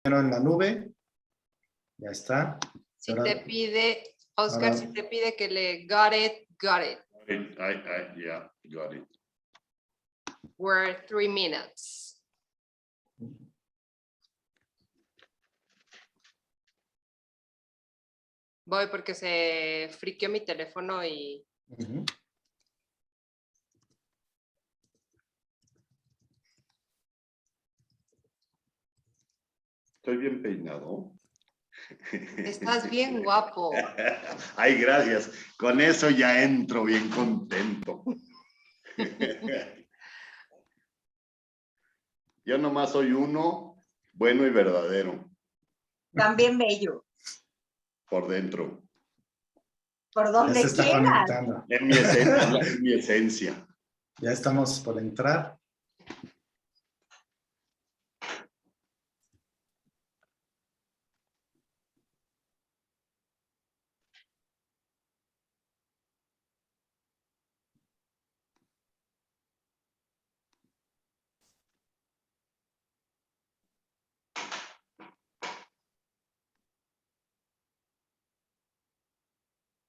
en la nube. Ya está. Si Ahora, te pide, Oscar, si te pide que le got it, got it. Yeah, got it. We're 3 minutes. Voy porque se friqueó mi teléfono y... ujú. Estoy bien peinado. Estás bien guapo. Ay, gracias. Con eso ya entro bien contento. Yo nomás soy uno, bueno y verdadero. También bello. Por dentro. Por Ya donde se está quieras. conectando. Es mi esencia, es mi esencia. Ya estamos por entrar.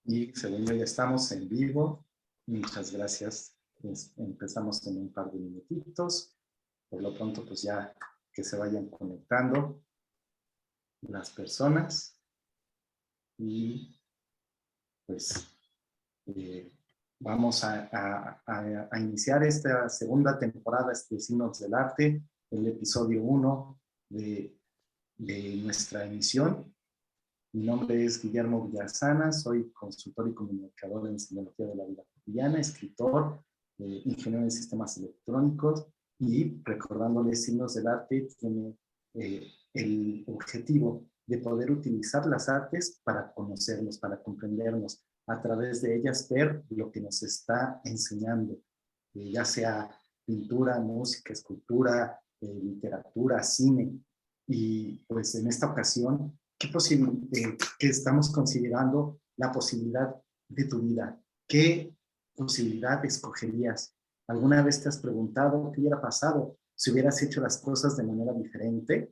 Y según yo ya estamos en vivo. Muchas gracias. Empezamos en un par de minutitos. Por lo pronto, pues ya que se vayan conectando las personas. Y pues vamos a iniciar esta segunda temporada de Signos del Arte, el episodio 1 de nuestra emisión. Mi nombre es Guillermo Villasana, soy consultor y comunicador en semiología de la vida cotidiana, escritor, ingeniero en sistemas electrónicos, y recordándoles, Signos del Arte tiene el objetivo de poder utilizar las artes para conocernos, para comprendernos, a través de ellas ver lo que nos está enseñando, ya sea pintura, música, escultura, literatura, cine. Y pues en esta ocasión, ¿qué estamos considerando la posibilidad de tu vida? ¿Qué posibilidad escogerías? ¿Alguna vez te has preguntado qué hubiera pasado si hubieras hecho las cosas de manera diferente?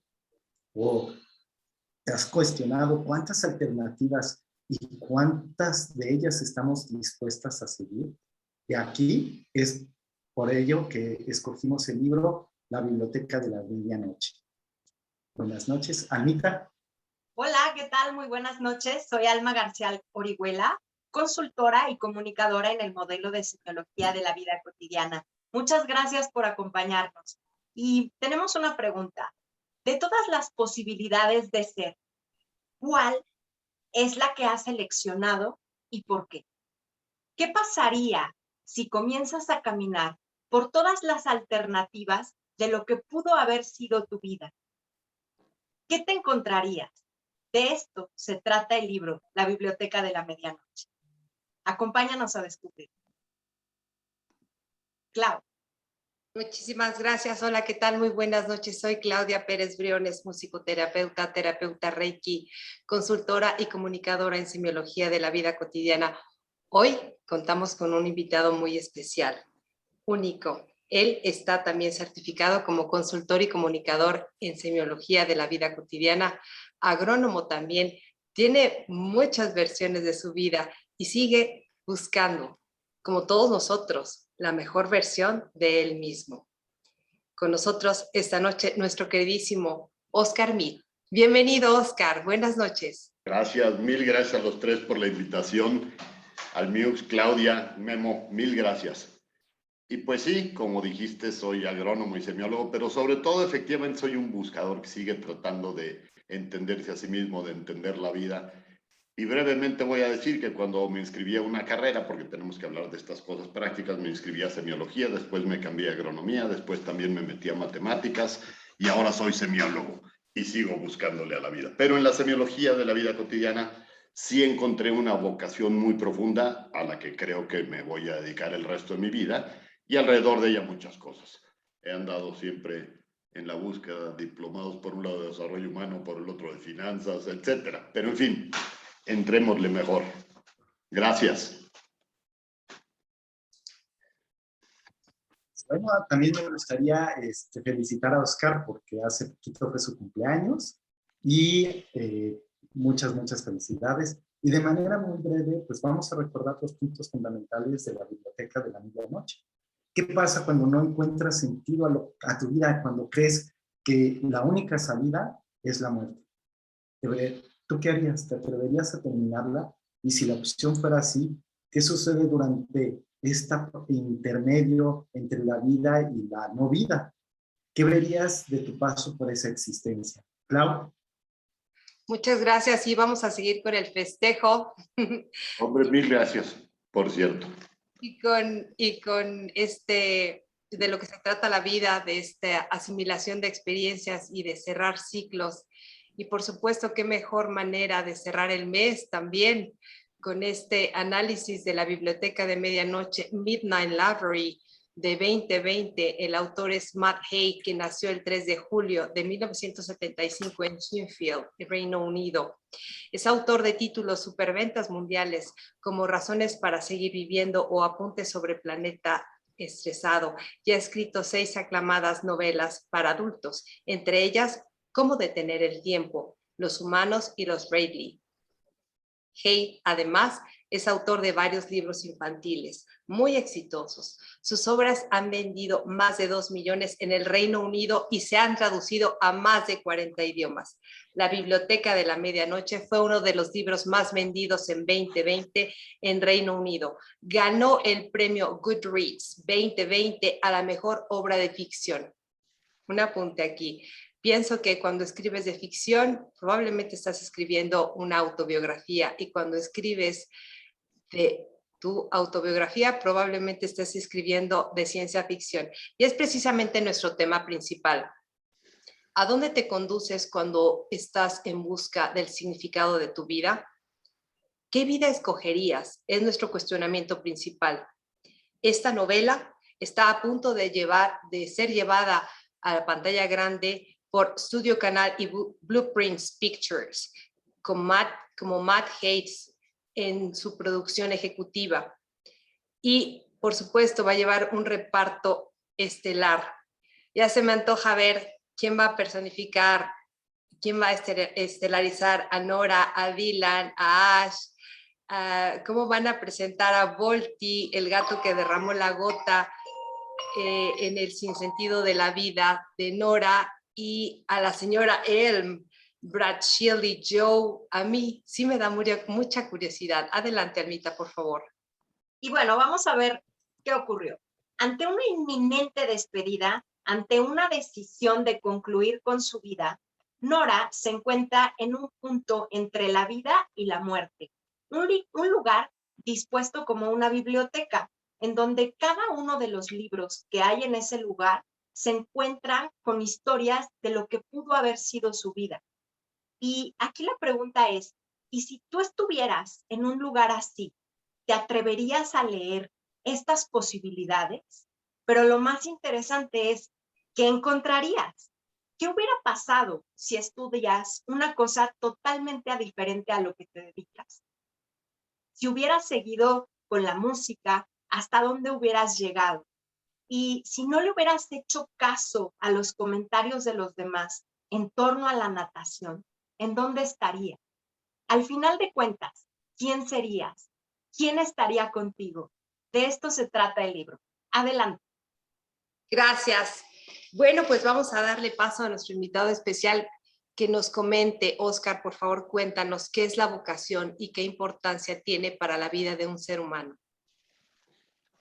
¿O te has cuestionado cuántas alternativas y cuántas de ellas estamos dispuestas a seguir? Y aquí es por ello que escogimos el libro La Biblioteca de la Medianoche. Buenas noches, Anita. Hola, ¿qué tal? Muy buenas noches. Soy Alma García Orihuela, consultora y comunicadora en el modelo de semiología de la vida cotidiana. Muchas gracias por acompañarnos. Y tenemos una pregunta. De todas las posibilidades de ser, ¿cuál es la que has seleccionado y por qué? ¿Qué pasaría si comienzas a caminar por todas las alternativas de lo que pudo haber sido tu vida? ¿Qué te encontrarías? De esto se trata el libro, La Biblioteca de la Medianoche. Acompáñanos a descubrir. Clau. Muchísimas gracias. Hola, ¿qué tal? Muy buenas noches. Soy Claudia Pérez Briones, musicoterapeuta, terapeuta Reiki, consultora y comunicadora en semiología de la vida cotidiana. Hoy contamos con un invitado muy especial, único. Él está también certificado como consultor y comunicador en semiología de la vida cotidiana, agrónomo también. Tiene muchas versiones de su vida y sigue buscando, como todos nosotros, la mejor versión de él mismo. Con nosotros esta noche nuestro queridísimo Oscar Mead. Bienvenido, Oscar. Buenas noches. Gracias, mil gracias a los tres por la invitación. Al Miux, Claudia, Memo, mil gracias. Y pues sí, como dijiste, soy agrónomo y semiólogo, pero sobre todo efectivamente soy un buscador que sigue tratando de entenderse a sí mismo, de entender la vida. Y brevemente voy a decir que cuando me inscribí a una carrera, porque tenemos que hablar de estas cosas prácticas, me inscribí a semiología, después me cambié a agronomía, después también me metí a matemáticas y ahora soy semiólogo y sigo buscándole a la vida. Pero en la semiología de la vida cotidiana sí encontré una vocación muy profunda a la que creo que me voy a dedicar el resto de mi vida y alrededor de ella muchas cosas. He andado siempre en la búsqueda de diplomados, por un lado de desarrollo humano, por el otro de finanzas, etcétera. Pero en fin, entrémosle mejor. Gracias. Bueno, también me gustaría felicitar a Oscar porque hace poquito fue su cumpleaños. Y muchas felicidades. Y de manera muy breve, pues vamos a recordar los puntos fundamentales de la biblioteca de la medianoche. ¿Qué pasa cuando no encuentras sentido a tu vida, cuando crees que la única salida es la muerte? ¿Tú qué harías? ¿Te atreverías a terminarla? Y si la opción fuera así, ¿qué sucede durante este intermedio entre la vida y la no vida? ¿Qué verías de tu paso por esa existencia? Clau. Muchas gracias y vamos a seguir con el festejo. Hombre, mil gracias, por cierto. Y con de lo que se trata la vida, de esta asimilación de experiencias y de cerrar ciclos. Y por supuesto, qué mejor manera de cerrar el mes también con este análisis de la Biblioteca de Medianoche, Midnight Library de 2020. El autor es Matt Haig, que nació el 3 de julio de 1975 en Sheffield, Reino Unido. Es autor de títulos superventas mundiales como Razones para seguir viviendo o Apuntes sobre planeta estresado. Ya ha escrito 6 aclamadas novelas para adultos, entre ellas Cómo detener el tiempo, Los humanos y los Bradley. Hay, además, es autor de varios libros infantiles muy exitosos. Sus obras han vendido más de 2 millones en el Reino Unido y se han traducido a más de 40 idiomas. La Biblioteca de la Medianoche fue uno de los libros más vendidos en 2020 en Reino Unido. Ganó el premio Goodreads 2020 a la mejor obra de ficción. Un apunte aquí. Pienso que cuando escribes de ficción, probablemente estás escribiendo una autobiografía, y cuando escribes de tu autobiografía, probablemente estés escribiendo de ciencia ficción. Y es precisamente nuestro tema principal. ¿A dónde te conduces cuando estás en busca del significado de tu vida? ¿Qué vida escogerías? Es nuestro cuestionamiento principal. Esta novela está a punto de ser llevada a la pantalla grande por Studio Canal y Blueprints Pictures, como Matt Haig en su producción ejecutiva. Y, por supuesto, va a llevar un reparto estelar. Ya se me antoja ver quién va a personificar, quién va a estelarizar a Nora, a Dylan, a Ash, cómo van a presentar a Volty, el gato que derramó la gota en el sinsentido de la vida de Nora, y a la señora Elm, Brad Shelley, Joe. A mí sí me da mucha curiosidad. Adelante, Almita, por favor. Y bueno, vamos a ver qué ocurrió. Ante una inminente despedida, ante una decisión de concluir con su vida, Nora se encuentra en un punto entre la vida y la muerte. Un lugar dispuesto como una biblioteca, en donde cada uno de los libros que hay en ese lugar se encuentran con historias de lo que pudo haber sido su vida. Y aquí la pregunta es, ¿y si tú estuvieras en un lugar así, te atreverías a leer estas posibilidades? Pero lo más interesante es, ¿qué encontrarías? ¿Qué hubiera pasado si estudias una cosa totalmente diferente a lo que te dedicas? Si hubieras seguido con la música, ¿hasta dónde hubieras llegado? Y si no le hubieras hecho caso a los comentarios de los demás en torno a la natación, ¿en dónde estarías? Al final de cuentas, ¿quién serías? ¿Quién estaría contigo? De esto se trata el libro. Adelante. Gracias. Bueno, pues vamos a darle paso a nuestro invitado especial que nos comente. Oscar, por favor, cuéntanos qué es la vocación y qué importancia tiene para la vida de un ser humano.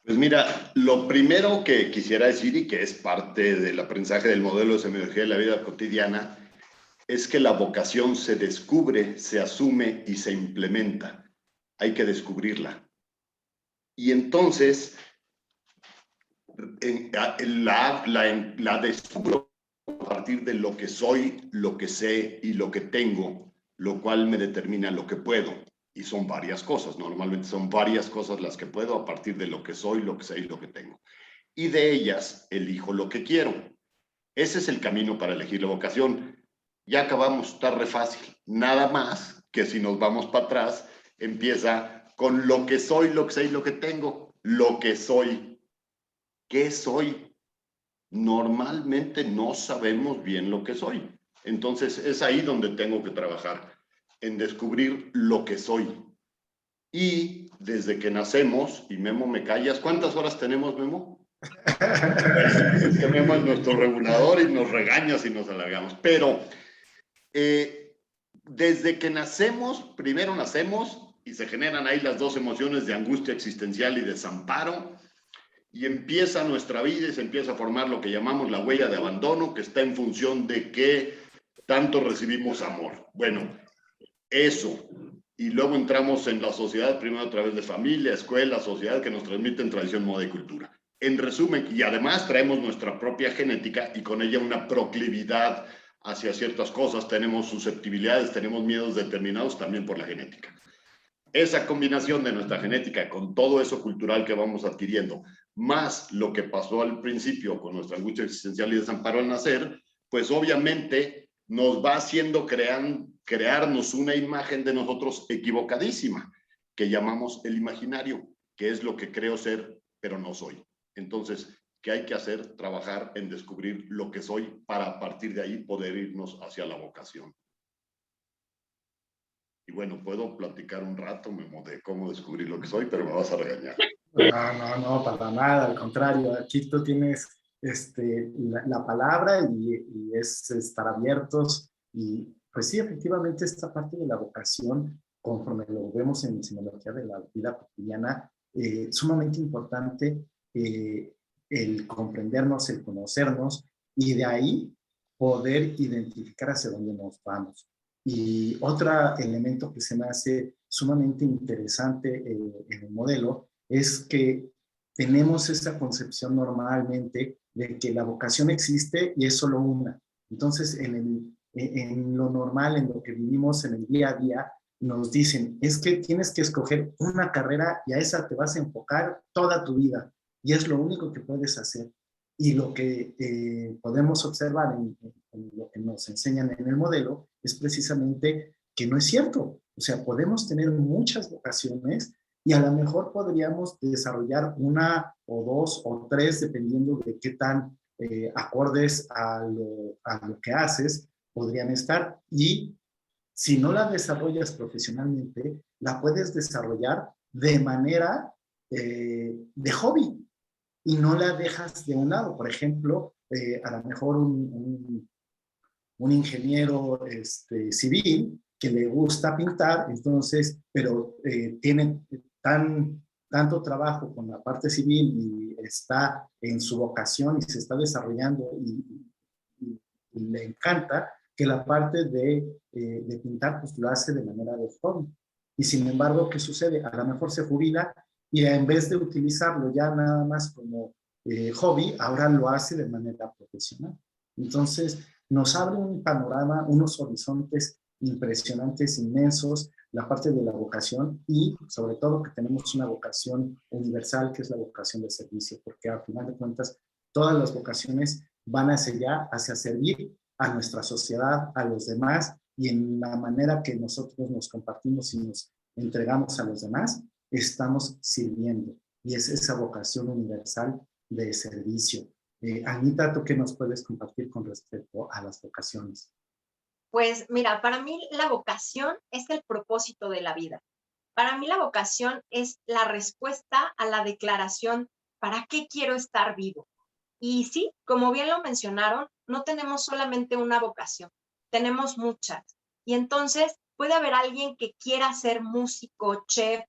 Pues mira, lo primero que quisiera decir, y que es parte del aprendizaje del modelo de semiología de la vida cotidiana, es que la vocación se descubre, se asume y se implementa. Hay que descubrirla. Y entonces la descubro a partir de lo que soy, lo que sé y lo que tengo, lo cual me determina lo que puedo. Y son varias cosas, normalmente son varias cosas las que puedo a partir de lo que soy, lo que sé y lo que tengo. Y de ellas elijo lo que quiero. Ese es el camino para elegir la vocación. Ya acabamos, está re fácil. Nada más que si nos vamos para atrás, empieza con lo que soy, lo que sé y lo que tengo. Lo que soy. ¿Qué soy? Normalmente no sabemos bien lo que soy. Entonces es ahí donde tengo que trabajar, en descubrir lo que soy. Y desde que nacemos, y Memo me callas, ¿cuántas horas tenemos, Memo? Es que Memo es nuestro regulador y nos regaña si nos alargamos. Pero desde que nacemos, primero nacemos y se generan ahí las dos emociones de angustia existencial y desamparo, y empieza nuestra vida y se empieza a formar lo que llamamos la huella de abandono, que está en función de qué tanto recibimos amor. Bueno, eso. Y luego entramos en la sociedad, primero a través de familia, escuela, sociedad, que nos transmiten tradición, moda y cultura. En resumen, y además traemos nuestra propia genética y con ella una proclividad hacia ciertas cosas, tenemos susceptibilidades, tenemos miedos determinados también por la genética. Esa combinación de nuestra genética con todo eso cultural que vamos adquiriendo, más lo que pasó al principio con nuestra angustia existencial y desamparo al nacer, pues obviamente nos va haciendo crearnos una imagen de nosotros equivocadísima, que llamamos el imaginario, que es lo que creo ser, pero no soy. Entonces, ¿qué hay que hacer? Trabajar en descubrir lo que soy para a partir de ahí poder irnos hacia la vocación. Y bueno, puedo platicar un rato, Memo, de cómo descubrir lo que soy, pero me vas a regañar. No, para nada, al contrario, aquí tú tienes la palabra y es estar abiertos y pues sí, efectivamente esta parte de la vocación, conforme lo vemos en semiología de la vida cotidiana, sumamente importante el comprendernos, el conocernos y de ahí poder identificar hacia dónde nos vamos. Y otro elemento que se me hace sumamente interesante en el modelo es que tenemos esta concepción normalmente de que la vocación existe y es solo una. Entonces, en lo normal, en lo que vivimos en el día a día, nos dicen, es que tienes que escoger una carrera y a esa te vas a enfocar toda tu vida y es lo único que puedes hacer. Y lo que podemos observar en lo que nos enseñan en el modelo es precisamente que no es cierto. O sea, podemos tener muchas vocaciones y a lo mejor podríamos desarrollar una o dos o tres, dependiendo de qué tan acordes a lo que haces, podrían estar. Y si no la desarrollas profesionalmente, la puedes desarrollar de manera de hobby y no la dejas de un lado. Por ejemplo, a lo mejor un ingeniero civil que le gusta pintar, entonces, pero tiene tanto trabajo con la parte civil y está en su vocación y se está desarrollando y le encanta que la parte de pintar pues lo hace de manera de hobby. Y sin embargo, ¿qué sucede? A lo mejor se jubila y en vez de utilizarlo ya nada más como hobby, ahora lo hace de manera profesional. Entonces, nos abre un panorama, unos horizontes impresionantes, inmensos, la parte de la vocación y sobre todo que tenemos una vocación universal que es la vocación de servicio, porque al final de cuentas todas las vocaciones van hacia allá, hacia servir a nuestra sociedad, a los demás y en la manera que nosotros nos compartimos y nos entregamos a los demás, estamos sirviendo y es esa vocación universal de servicio. Anita, ¿tú qué nos puedes compartir con respecto a las vocaciones? Pues mira, para mí la vocación es el propósito de la vida. Para mí la vocación es la respuesta a la declaración, ¿para qué quiero estar vivo? Y sí, como bien lo mencionaron, no tenemos solamente una vocación, tenemos muchas. Y entonces puede haber alguien que quiera ser músico, chef,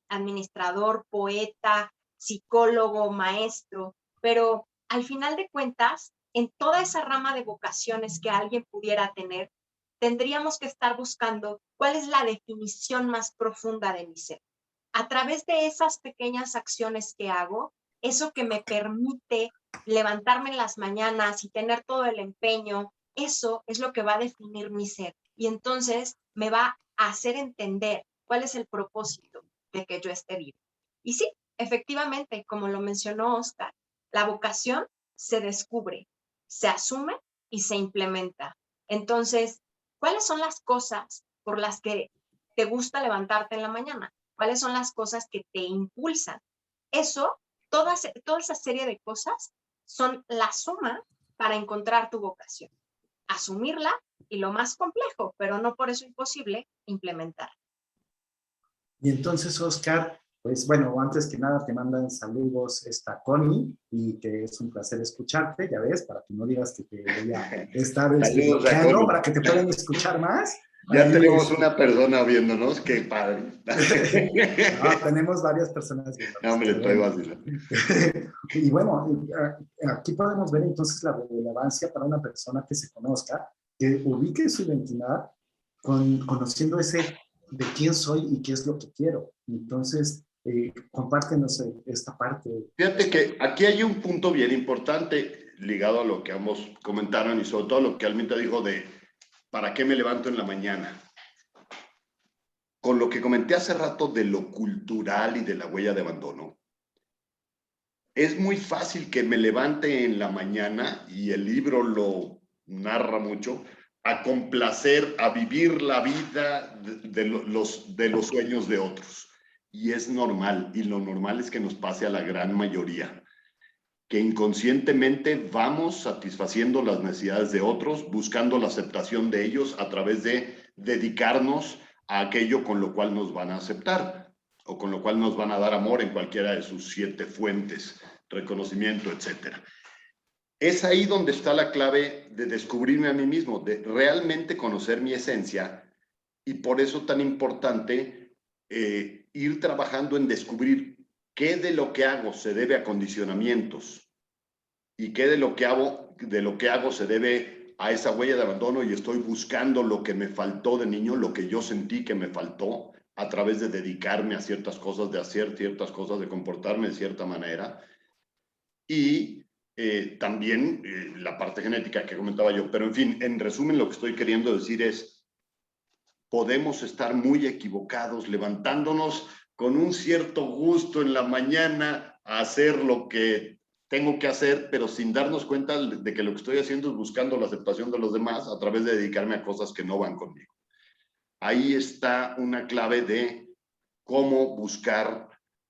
administrador, poeta, psicólogo, maestro, pero al final de cuentas, en toda esa rama de vocaciones que alguien pudiera tener, tendríamos que estar buscando cuál es la definición más profunda de mi ser. A través de esas pequeñas acciones que hago, eso que me permite levantarme en las mañanas y tener todo el empeño, eso es lo que va a definir mi ser. Y entonces me va a hacer entender cuál es el propósito de que yo esté vivo. Y sí, efectivamente, como lo mencionó Oscar, la vocación se descubre, se asume y se implementa. Entonces, ¿cuáles son las cosas por las que te gusta levantarte en la mañana? ¿Cuáles son las cosas que te impulsan? Eso, toda esa serie de cosas son la suma para encontrar tu vocación. Asumirla y lo más complejo, pero no por eso imposible, implementar. Y entonces, Oscar, pues bueno, antes que nada te mandan saludos esta Connie y que es un placer escucharte, ya ves, para que no digas que te voy a estar Saludos a bloqueando, Connie. para que te puedan escuchar más. Ya Ahí tenemos una persona viéndonos, qué padre. No, tenemos varias personas viéndonos. No, hombre, estoy vacilando. Y bueno, aquí podemos ver entonces la relevancia para una persona que se conozca, que ubique su identidad conociendo ese de quién soy y qué es lo que quiero. Entonces, compártenos esta parte. Fíjate que aquí hay un punto bien importante ligado a lo que ambos comentaron y sobre todo lo que Almita dijo de ¿para qué me levanto en la mañana? Con lo que comenté hace rato de lo cultural y de la huella de abandono, es muy fácil que me levante en la mañana, y el libro lo narra mucho, a complacer, a vivir la vida de los sueños de otros. Y es normal, y lo normal es que nos pase a la gran mayoría, que inconscientemente vamos satisfaciendo las necesidades de otros, buscando la aceptación de ellos a través de dedicarnos a aquello con lo cual nos van a aceptar o con lo cual nos van a dar amor en cualquiera de sus 7 fuentes, reconocimiento, etc. Es ahí donde está la clave de descubrirme a mí mismo, de realmente conocer mi esencia, y por eso tan importante ir trabajando en descubrir qué de lo que hago se debe a condicionamientos y qué de lo que hago se debe a esa huella de abandono, y estoy buscando lo que me faltó de niño, lo que yo sentí que me faltó a través de dedicarme a ciertas cosas, de hacer ciertas cosas, de comportarme de cierta manera. Y también la parte genética que comentaba yo. Pero en fin, en resumen, lo que estoy queriendo decir es, podemos estar muy equivocados levantándonos con un cierto gusto en la mañana a hacer lo que tengo que hacer, pero sin darnos cuenta de que lo que estoy haciendo es buscando la aceptación de los demás a través de dedicarme a cosas que no van conmigo. Ahí está una clave de cómo buscar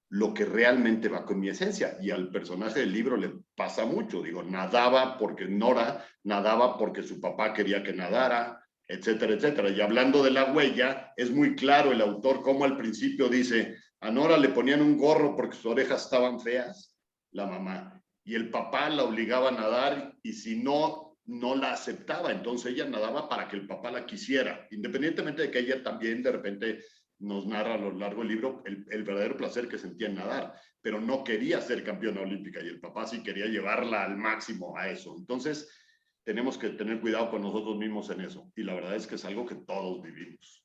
lo que realmente va con mi esencia. Y al personaje del libro le pasa mucho. Digo, nadaba porque Nora, nadaba porque su papá quería que nadara, etcétera, etcétera. Y hablando de la huella, es muy claro el autor cómo al principio dice, a Nora le ponían un gorro porque sus orejas estaban feas, la mamá, y el papá la obligaba a nadar, y si no, no la aceptaba. Entonces ella nadaba para que el papá la quisiera, independientemente de que ella también de repente nos narra a lo largo del libro el verdadero placer que sentía en nadar, pero no quería ser campeona olímpica, y el papá sí quería llevarla al máximo a eso. Entonces tenemos que tener cuidado con nosotros mismos en eso, y la verdad es que es algo que todos vivimos.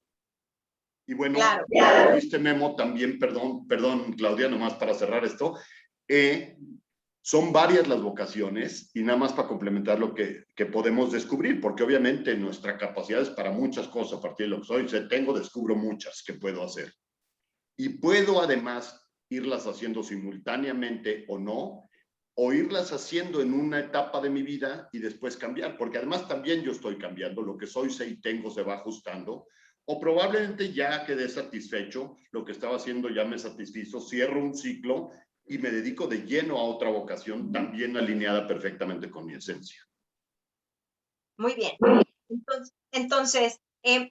Y bueno, claro. Este Memo también, perdón, Claudia, nomás para cerrar esto, son varias las vocaciones, y nada más para complementar lo que podemos descubrir, porque obviamente nuestra capacidad es para muchas cosas. A partir de lo que soy, descubro muchas que puedo hacer. Y puedo además irlas haciendo simultáneamente o no, o irlas haciendo en una etapa de mi vida y después cambiar, porque además también yo estoy cambiando, lo que soy, sé y tengo se va ajustando, o probablemente ya quedé satisfecho, lo que estaba haciendo ya me satisfizo, cierro un ciclo y me dedico de lleno a otra vocación también alineada perfectamente con mi esencia. Muy bien. Entonces,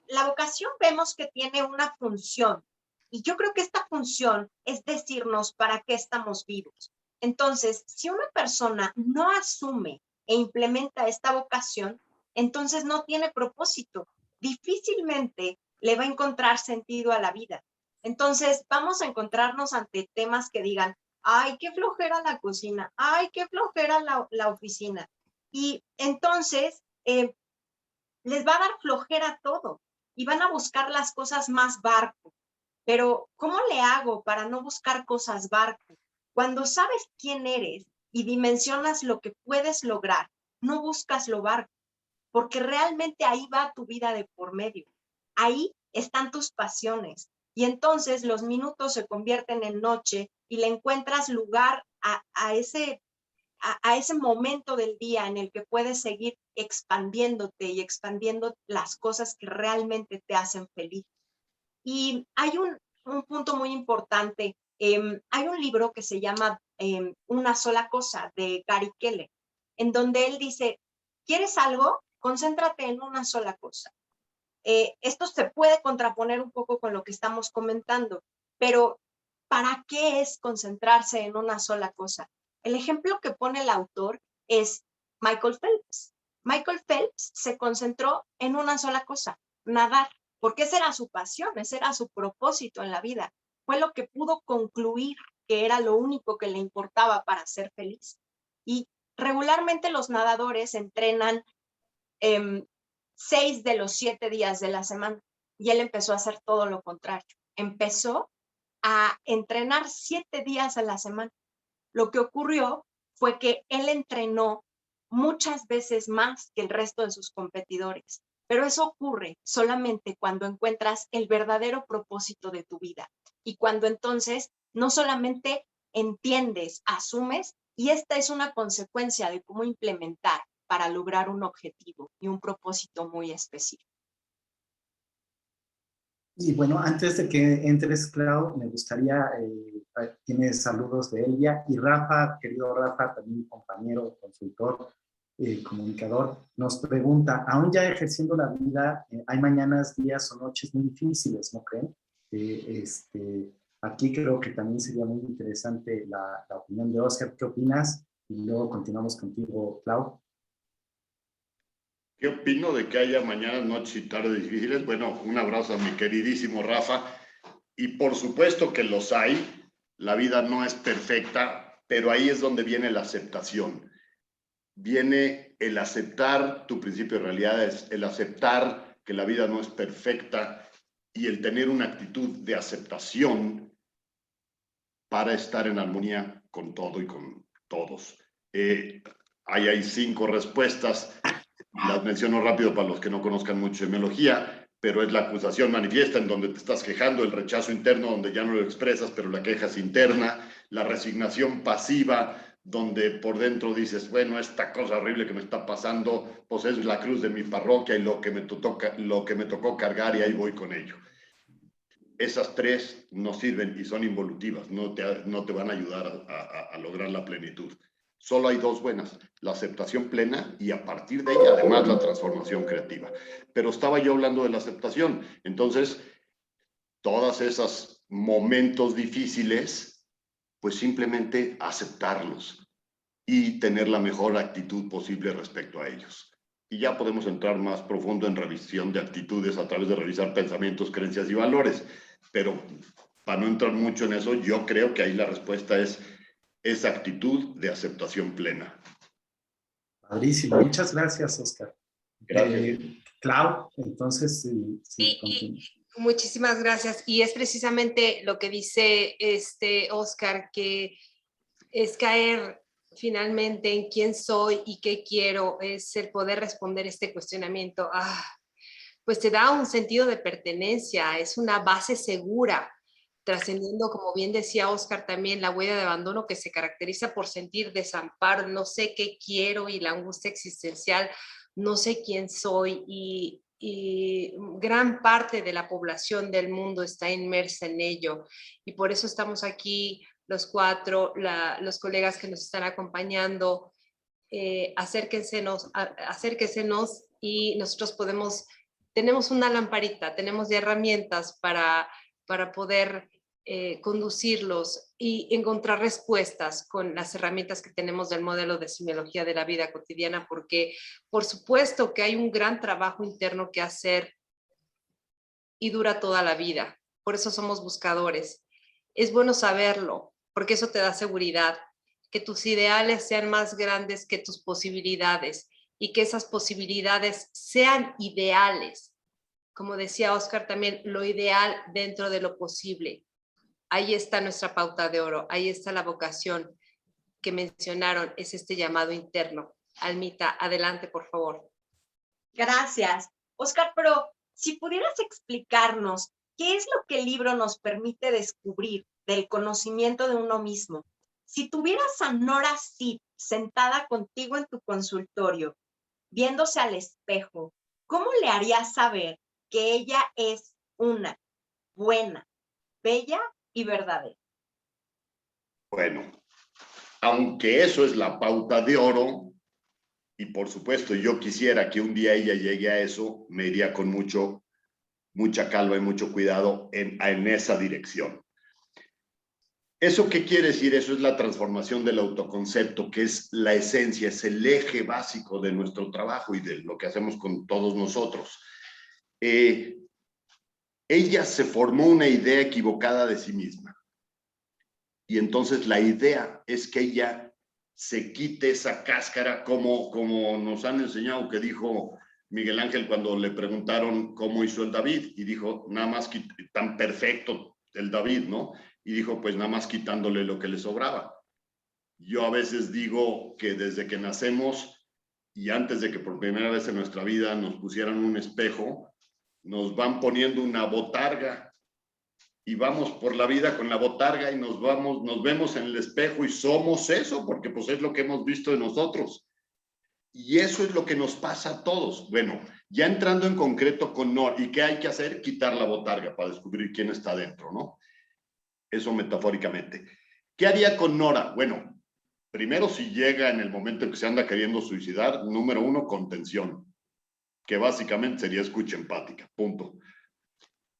la vocación vemos que tiene una función, y yo creo que esta función es decirnos para qué estamos vivos. Entonces, si una persona no asume e implementa esta vocación, entonces no tiene propósito. Difícilmente le va a encontrar sentido a la vida. Entonces, vamos a encontrarnos ante temas que digan, ay, qué flojera la cocina, ay, qué flojera la oficina. Y entonces, les va a dar flojera todo y van a buscar las cosas más barco. Pero, ¿cómo le hago para no buscar cosas barco? Cuando sabes quién eres y dimensionas lo que puedes lograr, no buscas lo barco, porque realmente ahí va tu vida de por medio. Ahí están tus pasiones. Y entonces los minutos se convierten en noche y le encuentras lugar a ese momento del día en el que puedes seguir expandiéndote y expandiendo las cosas que realmente te hacen feliz. Y hay un punto muy importante. Hay un libro que se llama Una sola cosa, de Gary Keller, en donde él dice, ¿quieres algo? concéntrate en una sola cosa. Esto se puede contraponer un poco con lo que estamos comentando, pero ¿para qué es concentrarse en una sola cosa? El ejemplo que pone el autor es Michael Phelps. Michael Phelps se concentró en una sola cosa, nadar, porque esa era su pasión, ese era su propósito en la vida. Fue lo que pudo concluir que era lo único que le importaba para ser feliz. Y regularmente los nadadores entrenan 6 de los 7 días de la semana, y él empezó a hacer todo lo contrario. Empezó a entrenar 7 días a la semana. Lo que ocurrió fue que él entrenó muchas veces más que el resto de sus competidores, pero eso ocurre solamente cuando encuentras el verdadero propósito de tu vida y cuando entonces no solamente entiendes, asumes, y esta es una consecuencia de cómo implementar para lograr un objetivo y un propósito muy específico. Y bueno, antes de que entres, Clau, me gustaría, tienes saludos de Elia y Rafa, querido Rafa, también compañero, consultor, comunicador, nos pregunta, aún ya ejerciendo la vida, hay mañanas, días o noches muy difíciles, ¿no creen? Aquí creo que también sería muy interesante la opinión de Oscar. ¿Qué opinas? Y luego continuamos contigo, Clau. ¿Qué opino de que haya mañanas, noches y tardes difíciles? Bueno, un abrazo a mi queridísimo Rafa. Y por supuesto que los hay. La vida no es perfecta, pero ahí es donde viene la aceptación. Viene el aceptar tu principio de realidad, es el aceptar que la vida no es perfecta y el tener una actitud de aceptación para estar en armonía con todo y con todos. Ahí hay 5 respuestas. Las menciono rápido para los que no conozcan mucho semiología, pero es la acusación manifiesta en donde te estás quejando, el rechazo interno donde ya no lo expresas, pero la queja es interna, la resignación pasiva donde por dentro dices, bueno, esta cosa horrible que me está pasando, pues es la cruz de mi parroquia y lo que me tocó cargar y ahí voy con ello. Esas 3 no sirven y son involutivas, no te van a ayudar a lograr la plenitud. Solo hay 2 buenas, la aceptación plena y a partir de ella, además, la transformación creativa. Pero estaba yo hablando de la aceptación. Entonces, todos esos momentos difíciles, pues simplemente aceptarlos y tener la mejor actitud posible respecto a ellos. Y ya podemos entrar más profundo en revisión de actitudes a través de revisar pensamientos, creencias y valores. Pero para no entrar mucho en eso, yo creo que ahí la respuesta es esa actitud de aceptación plena. Padrísimo, muchas gracias, Oscar. Gracias. Clau, entonces, y muchísimas gracias. Y es precisamente lo que dice Oscar, que es caer finalmente en quién soy y qué quiero, es el poder responder este cuestionamiento. Pues te da un sentido de pertenencia, es una base segura, trascendiendo, como bien decía Oscar, también la huella de abandono que se caracteriza por sentir desamparo, no sé qué quiero, y la angustia existencial, no sé quién soy, y gran parte de la población del mundo está inmersa en ello, y por eso estamos aquí los 4, los colegas que nos están acompañando. Acérquensenos y nosotros tenemos una lamparita, tenemos de herramientas para poder conducirlos y encontrar respuestas con las herramientas que tenemos del modelo de semiología de la vida cotidiana, porque por supuesto que hay un gran trabajo interno que hacer y dura toda la vida. Por eso somos buscadores. Es bueno saberlo, porque eso te da seguridad, que tus ideales sean más grandes que tus posibilidades y que esas posibilidades sean ideales. Como decía Oscar también, lo ideal dentro de lo posible. Ahí está nuestra pauta de oro, ahí está la vocación que mencionaron, es este llamado interno. Almita, adelante, por favor. Gracias. Oscar, pero si pudieras explicarnos qué es lo que el libro nos permite descubrir del conocimiento de uno mismo. Si tuvieras a Nora Sid sentada contigo en tu consultorio, viéndose al espejo, ¿cómo le harías saber que ella es una buena, bella y verdadera? Bueno, aunque eso es la pauta de oro, y por supuesto yo quisiera que un día ella llegue a eso, me iría con mucha calma y mucho cuidado en esa dirección. ¿Eso qué quiere decir? Eso es la transformación del autoconcepto, que es la esencia, es el eje básico de nuestro trabajo y de lo que hacemos con todos nosotros. Ella se formó una idea equivocada de sí misma. Y entonces la idea es que ella se quite esa cáscara como nos han enseñado, que dijo Miguel Ángel cuando le preguntaron cómo hizo el David, y dijo, nada más tan perfecto el David, ¿no? Y dijo, pues nada más quitándole lo que le sobraba. Yo a veces digo que desde que nacemos y antes de que por primera vez en nuestra vida nos pusieran un espejo, nos van poniendo una botarga y vamos por la vida con la botarga y nos vemos en el espejo y somos eso, porque pues es lo que hemos visto de nosotros. Y eso es lo que nos pasa a todos. Bueno, ya entrando en concreto con Nora, ¿y qué hay que hacer? Quitar la botarga para descubrir quién está dentro, ¿no? Eso metafóricamente. ¿Qué haría con Nora? Bueno, primero si llega en el momento en que se anda queriendo suicidar, número 1, contención, que básicamente sería escucha empática, punto.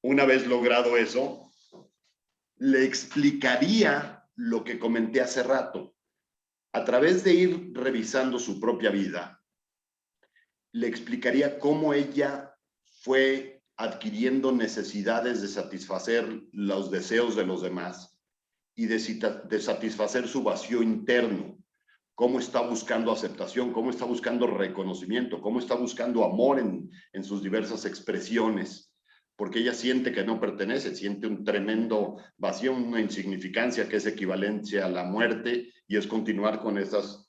Una vez logrado eso, le explicaría lo que comenté hace rato. A través de ir revisando su propia vida, le explicaría cómo ella fue adquiriendo necesidades de satisfacer los deseos de los demás y de satisfacer su vacío interno, cómo está buscando aceptación, cómo está buscando reconocimiento, cómo está buscando amor en sus diversas expresiones, porque ella siente que no pertenece, siente un tremendo vacío, una insignificancia que es equivalente a la muerte, y es continuar con esas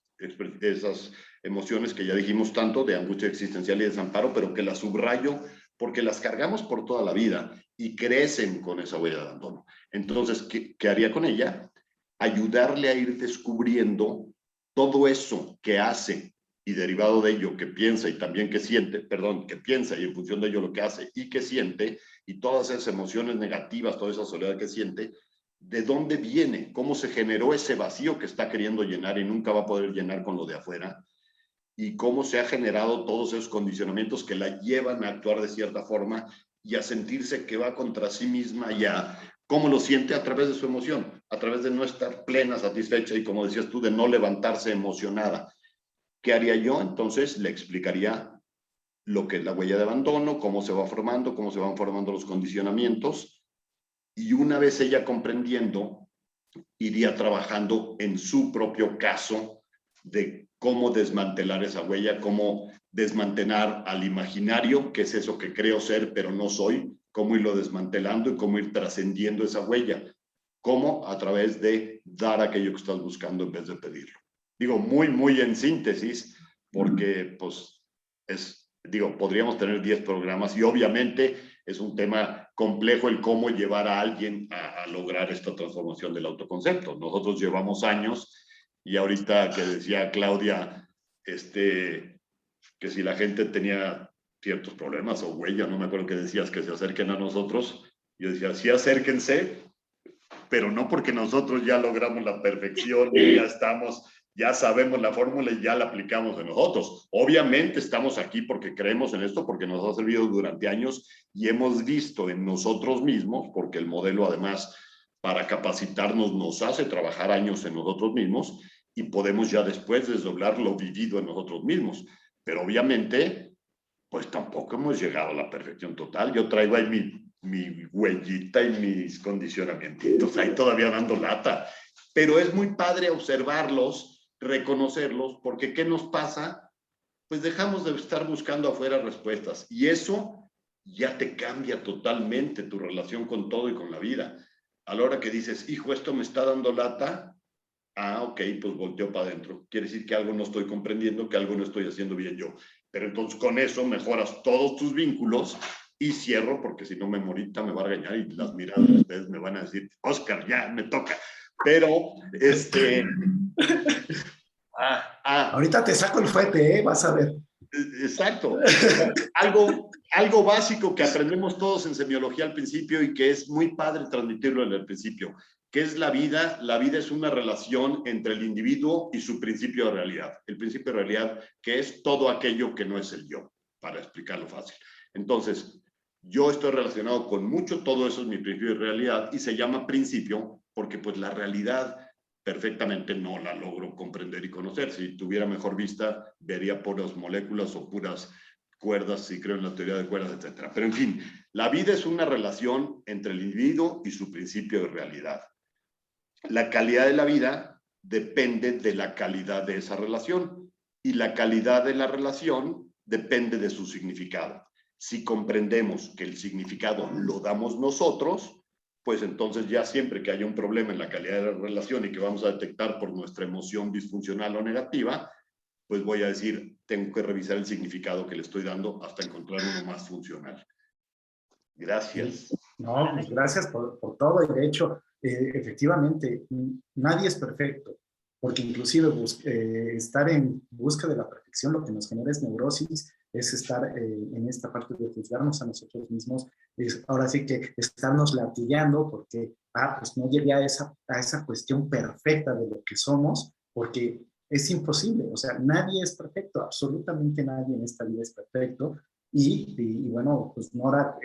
emociones que ya dijimos tanto, de angustia existencial y desamparo, pero que las subrayo porque las cargamos por toda la vida y crecen con esa huella de abandono. Entonces, ¿qué haría con ella? Ayudarle a ir descubriendo todo eso que hace y derivado de ello que piensa y también que siente, perdón, que piensa y en función de ello lo que hace y que siente, y todas esas emociones negativas, toda esa soledad que siente, ¿de dónde viene? ¿Cómo se generó ese vacío que está queriendo llenar y nunca va a poder llenar con lo de afuera? Y cómo se ha generado todos esos condicionamientos que la llevan a actuar de cierta forma y a sentirse que va contra sí misma, y a cómo lo siente a través de su emoción, a través de no estar plena, satisfecha y, como decías tú, de no levantarse emocionada. ¿Qué haría yo? Entonces le explicaría lo que es la huella de abandono, cómo se va formando, cómo se van formando los condicionamientos, y una vez ella comprendiendo, iría trabajando en su propio caso de cómo desmantelar esa huella, cómo desmantelar al imaginario, que es eso que creo ser pero no soy, cómo irlo desmantelando y cómo ir trascendiendo esa huella, cómo a través de dar aquello que estás buscando en vez de pedirlo. Digo, muy en síntesis, porque pues podríamos tener 10 programas y obviamente es un tema complejo el cómo llevar a alguien a lograr esta transformación del autoconcepto. Nosotros llevamos años, y ahorita que decía Claudia, que si la gente tenía ciertos problemas o huella, no me acuerdo qué decías, que se acerquen a nosotros, yo decía, sí, acérquense, pero no porque nosotros ya logramos la perfección y ya sabemos la fórmula y ya la aplicamos en nosotros. Obviamente estamos aquí porque creemos en esto, porque nos ha servido durante años y hemos visto en nosotros mismos, porque el modelo además para capacitarnos nos hace trabajar años en nosotros mismos, y podemos ya después desdoblar lo vivido en nosotros mismos. Pero obviamente, pues tampoco hemos llegado a la perfección total. Yo traigo ahí mi huellita y mis condicionamientos ahí todavía dando lata. Pero es muy padre observarlos, reconocerlos, porque ¿qué nos pasa? Pues dejamos de estar buscando afuera respuestas, y eso ya te cambia totalmente tu relación con todo y con la vida. A la hora que dices, hijo, esto me está dando lata, ok, pues volteo para adentro. Quiere decir que algo no estoy comprendiendo, que algo no estoy haciendo bien yo. Pero entonces con eso mejoras todos tus vínculos, y cierro, porque si no Memorita me va a regañar y las miradas de ustedes me van a decir, Oscar, ya me toca. Pero, ahorita te saco el fuete, vas a ver. Exacto. Algo básico que aprendemos todos en semiología al principio y que es muy padre transmitirlo en el principio. ¿Qué es la vida? La vida es una relación entre el individuo y su principio de realidad. El principio de realidad, que es todo aquello que no es el yo, para explicarlo fácil. Entonces, yo estoy relacionado con mucho, todo eso es mi principio de realidad y se llama principio porque pues la realidad perfectamente no la logro comprender y conocer. Si tuviera mejor vista, vería puras moléculas o puras cuerdas, si creo en la teoría de cuerdas, etc. Pero en fin, la vida es una relación entre el individuo y su principio de realidad. La calidad de la vida depende de la calidad de esa relación y la calidad de la relación depende de su significado. Si comprendemos que el significado lo damos nosotros, pues entonces ya siempre que haya un problema en la calidad de la relación y que vamos a detectar por nuestra emoción disfuncional o negativa, pues voy a decir, tengo que revisar el significado que le estoy dando hasta encontrar uno más funcional. Gracias. No, pues gracias por todo. Y de hecho, efectivamente, nadie es perfecto, porque inclusive estar en busca de la perfección lo que nos genera es neurosis, es estar en esta parte de juzgarnos a nosotros mismos, es ahora sí que estarnos latillando porque, pues no llegué a esa cuestión perfecta de lo que somos, porque es imposible, o sea, nadie es perfecto, absolutamente nadie en esta vida es perfecto. Y bueno, pues Nora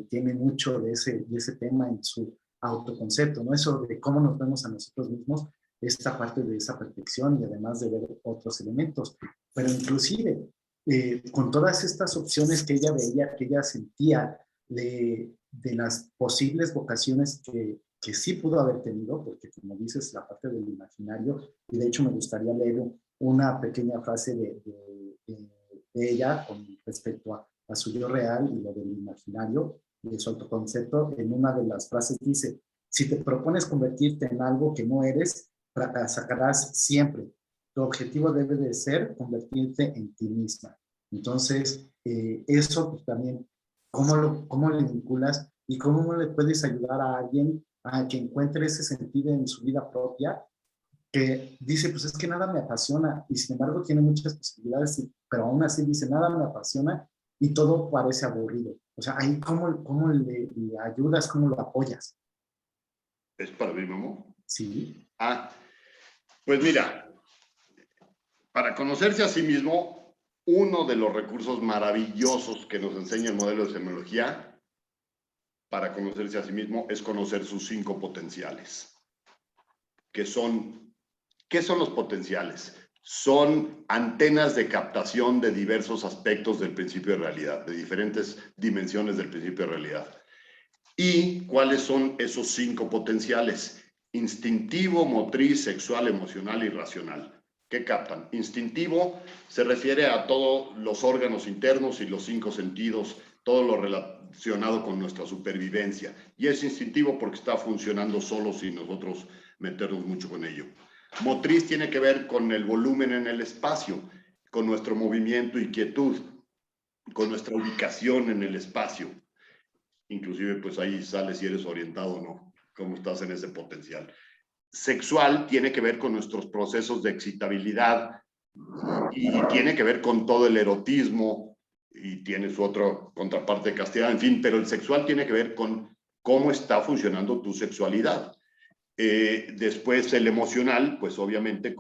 tiene mucho de ese tema en su autoconcepto, ¿no? Eso de cómo nos vemos a nosotros mismos, esta parte de esa perfección y además de ver otros elementos. Pero inclusive, con todas estas opciones que ella veía, que ella sentía de las posibles vocaciones que sí pudo haber tenido, porque como dices, la parte del imaginario, y de hecho me gustaría leer una pequeña frase de ella con respecto a su yo real y lo del imaginario y de su autoconcepto. En una de las frases dice, si te propones convertirte en algo que no eres, fracasarás siempre. Tu objetivo debe de ser convertirte en ti misma. Entonces, eso pues, también, ¿cómo le vinculas y cómo le puedes ayudar a alguien a que encuentre ese sentido en su vida propia? Que dice, pues es que nada me apasiona y sin embargo tiene muchas posibilidades, pero aún así dice, nada me apasiona y todo parece aburrido. O sea, ahí cómo le ayudas, cómo lo apoyas. ¿Es para mí, Memo? Sí. Pues mira, para conocerse a sí mismo, uno de los recursos maravillosos que nos enseña el modelo de semiología para conocerse a sí mismo es conocer sus 5 potenciales. ¿Qué son los potenciales? Son antenas de captación de diversos aspectos del principio de realidad, de diferentes dimensiones del principio de realidad. ¿Y cuáles son esos 5 potenciales? Instintivo, motriz, sexual, emocional y racional. ¿Qué captan? Instintivo se refiere a todos los órganos internos y los 5 sentidos, todo lo relacionado con nuestra supervivencia. Y es instintivo porque está funcionando solo sin nosotros meternos mucho con ello. Motriz tiene que ver con el volumen en el espacio, con nuestro movimiento y quietud, con nuestra ubicación en el espacio. Inclusive, pues ahí sale si eres orientado o no, cómo estás en ese potencial. Sexual tiene que ver con nuestros procesos de excitabilidad y tiene que ver con todo el erotismo y tiene su otra contraparte de castidad, en fin, pero el sexual tiene que ver con cómo está funcionando tu sexualidad. Después el emocional, pues obviamente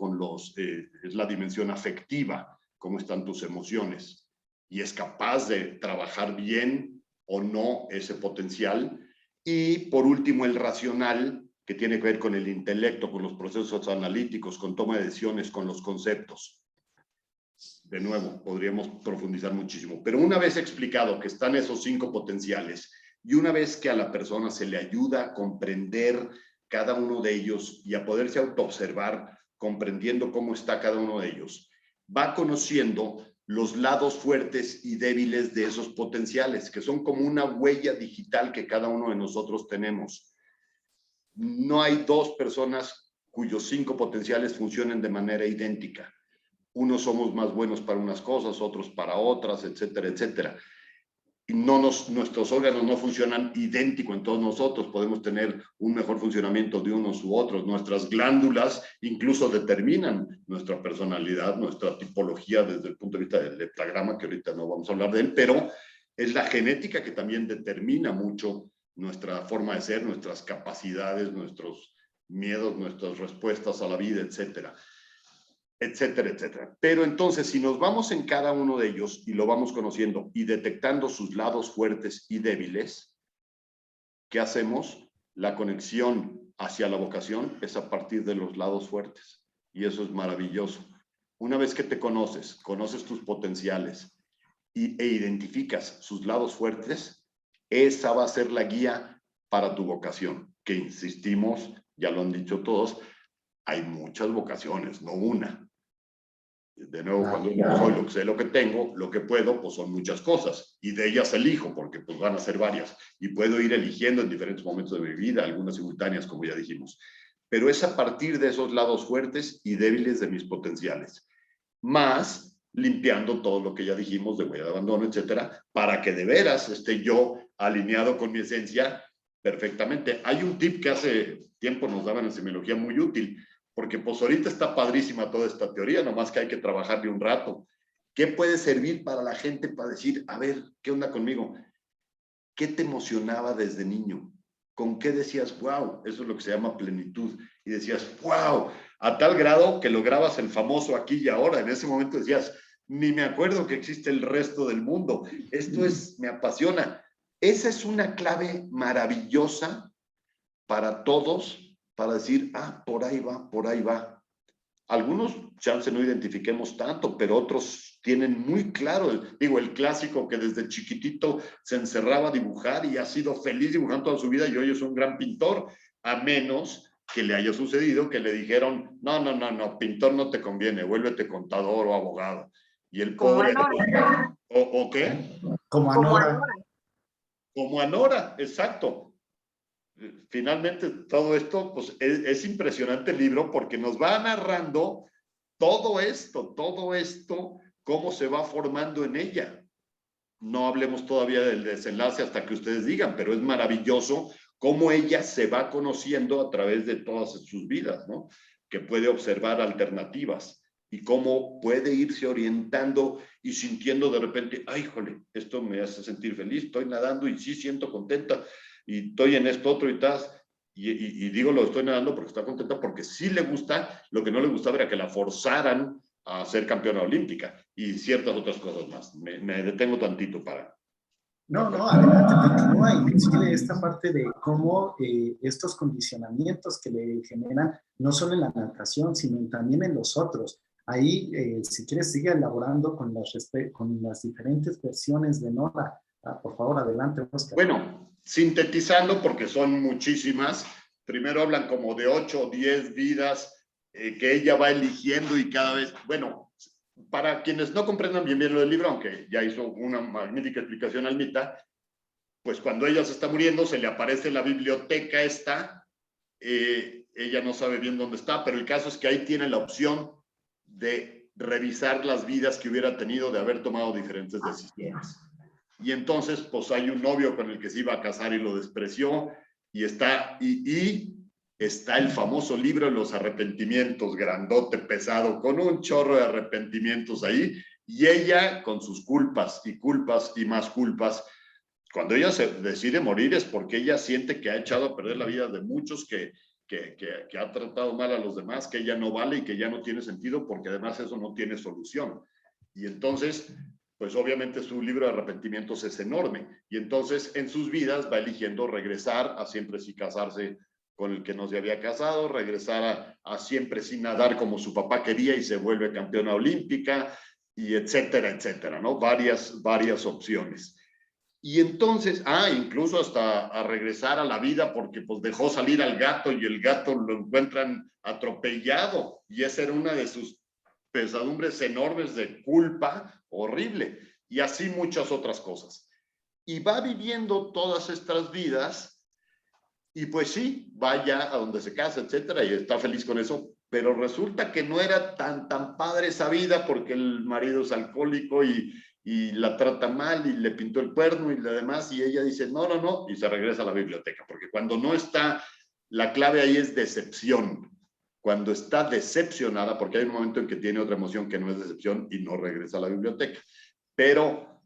es la dimensión afectiva, cómo están tus emociones y es capaz de trabajar bien o no ese potencial. Y por último el racional, que tiene que ver con el intelecto, con los procesos analíticos, con toma de decisiones, con los conceptos. De nuevo, podríamos profundizar muchísimo, pero una vez explicado que están esos 5 potenciales y una vez que a la persona se le ayuda a comprender cada uno de ellos y a poderse autoobservar comprendiendo cómo está cada uno de ellos, va conociendo los lados fuertes y débiles de esos potenciales, que son como una huella digital que cada uno de nosotros tenemos. No hay 2 personas cuyos 5 potenciales funcionen de manera idéntica. Unos somos más buenos para unas cosas, otros para otras, etcétera, etcétera. Y nuestros órganos no funcionan idéntico en todos nosotros, podemos tener un mejor funcionamiento de unos u otros. Nuestras glándulas incluso determinan nuestra personalidad, nuestra tipología desde el punto de vista del leptagrama, que ahorita no vamos a hablar de él, pero es la genética que también determina mucho nuestra forma de ser, nuestras capacidades, nuestros miedos, nuestras respuestas a la vida, etcétera, etcétera, etcétera. Pero entonces, si nos vamos en cada uno de ellos y lo vamos conociendo y detectando sus lados fuertes y débiles, ¿qué hacemos? La conexión hacia la vocación es a partir de los lados fuertes. Y eso es maravilloso. Una vez que te conoces, conoces tus potenciales e identificas sus lados fuertes, esa va a ser la guía para tu vocación. Que insistimos, ya lo han dicho todos, hay muchas vocaciones, no una. De nuevo, cuando yo soy lo que sé, lo que tengo, lo que puedo, pues son muchas cosas. Y de ellas elijo, porque pues van a ser varias. Y puedo ir eligiendo en diferentes momentos de mi vida, algunas simultáneas, como ya dijimos. Pero es a partir de esos lados fuertes y débiles de mis potenciales. Más limpiando todo lo que ya dijimos de huella de abandono, etcétera, para que de veras esté yo alineado con mi esencia perfectamente. Hay un tip que hace tiempo nos daban en semiología muy útil, porque pues ahorita está padrísima toda esta teoría, nomás que hay que trabajarle un rato. ¿Qué puede servir para la gente para decir, a ver, qué onda conmigo? ¿Qué te emocionaba desde niño? ¿Con qué decías, wow? Eso es lo que se llama plenitud. Y decías, wow, a tal grado que lograbas el famoso aquí y ahora. En ese momento decías, ni me acuerdo que existe el resto del mundo. Esto es, me apasiona. Esa es una clave maravillosa para todos, para decir, ah, por ahí va, por ahí va. Algunos, chance no identifiquemos tanto, pero otros tienen muy claro, digo, el clásico que desde chiquitito se encerraba a dibujar y ha sido feliz dibujando toda su vida y hoy es un gran pintor, a menos que le haya sucedido que le dijeron, no, pintor no te conviene, vuélvete contador o abogado. Y el pobre... ¿O qué? Como Anora. Como Anora, exacto. Finalmente todo esto, pues es impresionante el libro porque nos va narrando todo esto, cómo se va formando en ella. No hablemos todavía del desenlace hasta que ustedes digan, pero es maravilloso cómo ella se va conociendo a través de todas sus vidas, ¿no? Que puede observar alternativas y cómo puede irse orientando y sintiendo de repente, ay, jole, esto me hace sentir feliz, estoy nadando y sí siento contenta y estoy en esto otro y tal. Y digo lo estoy nadando porque está contenta, porque sí le gusta. Lo que no le gustaba era que la forzaran a ser campeona olímpica y ciertas otras cosas más. Me detengo tantito para... No, adelante, continúa, inclusive esta parte de cómo estos condicionamientos que le generan, no solo en la natación, sino también en los otros. Ahí, si quieres, sigue elaborando con las diferentes versiones de Nora. Por favor, adelante, Oscar. Bueno, sintetizando, porque son muchísimas, primero hablan como de 8 o 10 vidas que ella va eligiendo y cada vez, bueno, para quienes no comprendan bien lo del libro, aunque ya hizo una magnífica explicación Almita, pues cuando ella se está muriendo se le aparece la biblioteca esta, ella no sabe bien dónde está, pero el caso es que ahí tiene la opción de revisar las vidas que hubiera tenido de haber tomado diferentes decisiones. Y entonces, pues hay un novio con el que se iba a casar y lo despreció, y está el famoso libro de los arrepentimientos, grandote, pesado, con un chorro de arrepentimientos ahí, y ella con sus culpas y más culpas. Cuando ella se decide morir es porque ella siente que ha echado a perder la vida de muchos, que ha tratado mal a los demás, que ella no vale y que ya no tiene sentido, porque además eso no tiene solución. Y entonces, pues obviamente su libro de arrepentimientos es enorme. Y entonces en sus vidas va eligiendo regresar a siempre sí casarse con el que no se había casado, regresar a siempre sin nadar como su papá quería y se vuelve campeona olímpica, y etcétera, etcétera, ¿no? Varias opciones. Y entonces, incluso hasta a regresar a la vida porque pues dejó salir al gato y el gato lo encuentran atropellado, y esa era una de sus pesadumbres enormes de culpa horrible, y así muchas otras cosas. Y va viviendo todas estas vidas y pues sí, vaya a donde se casa, etcétera, y está feliz con eso, pero resulta que no era tan padre esa vida porque el marido es alcohólico y la trata mal y le pintó el cuerno y lo demás, y ella dice no, y se regresa a la biblioteca, porque cuando no está, la clave ahí es decepción. Cuando está decepcionada, porque hay un momento en que tiene otra emoción que no es decepción y no regresa a la biblioteca, pero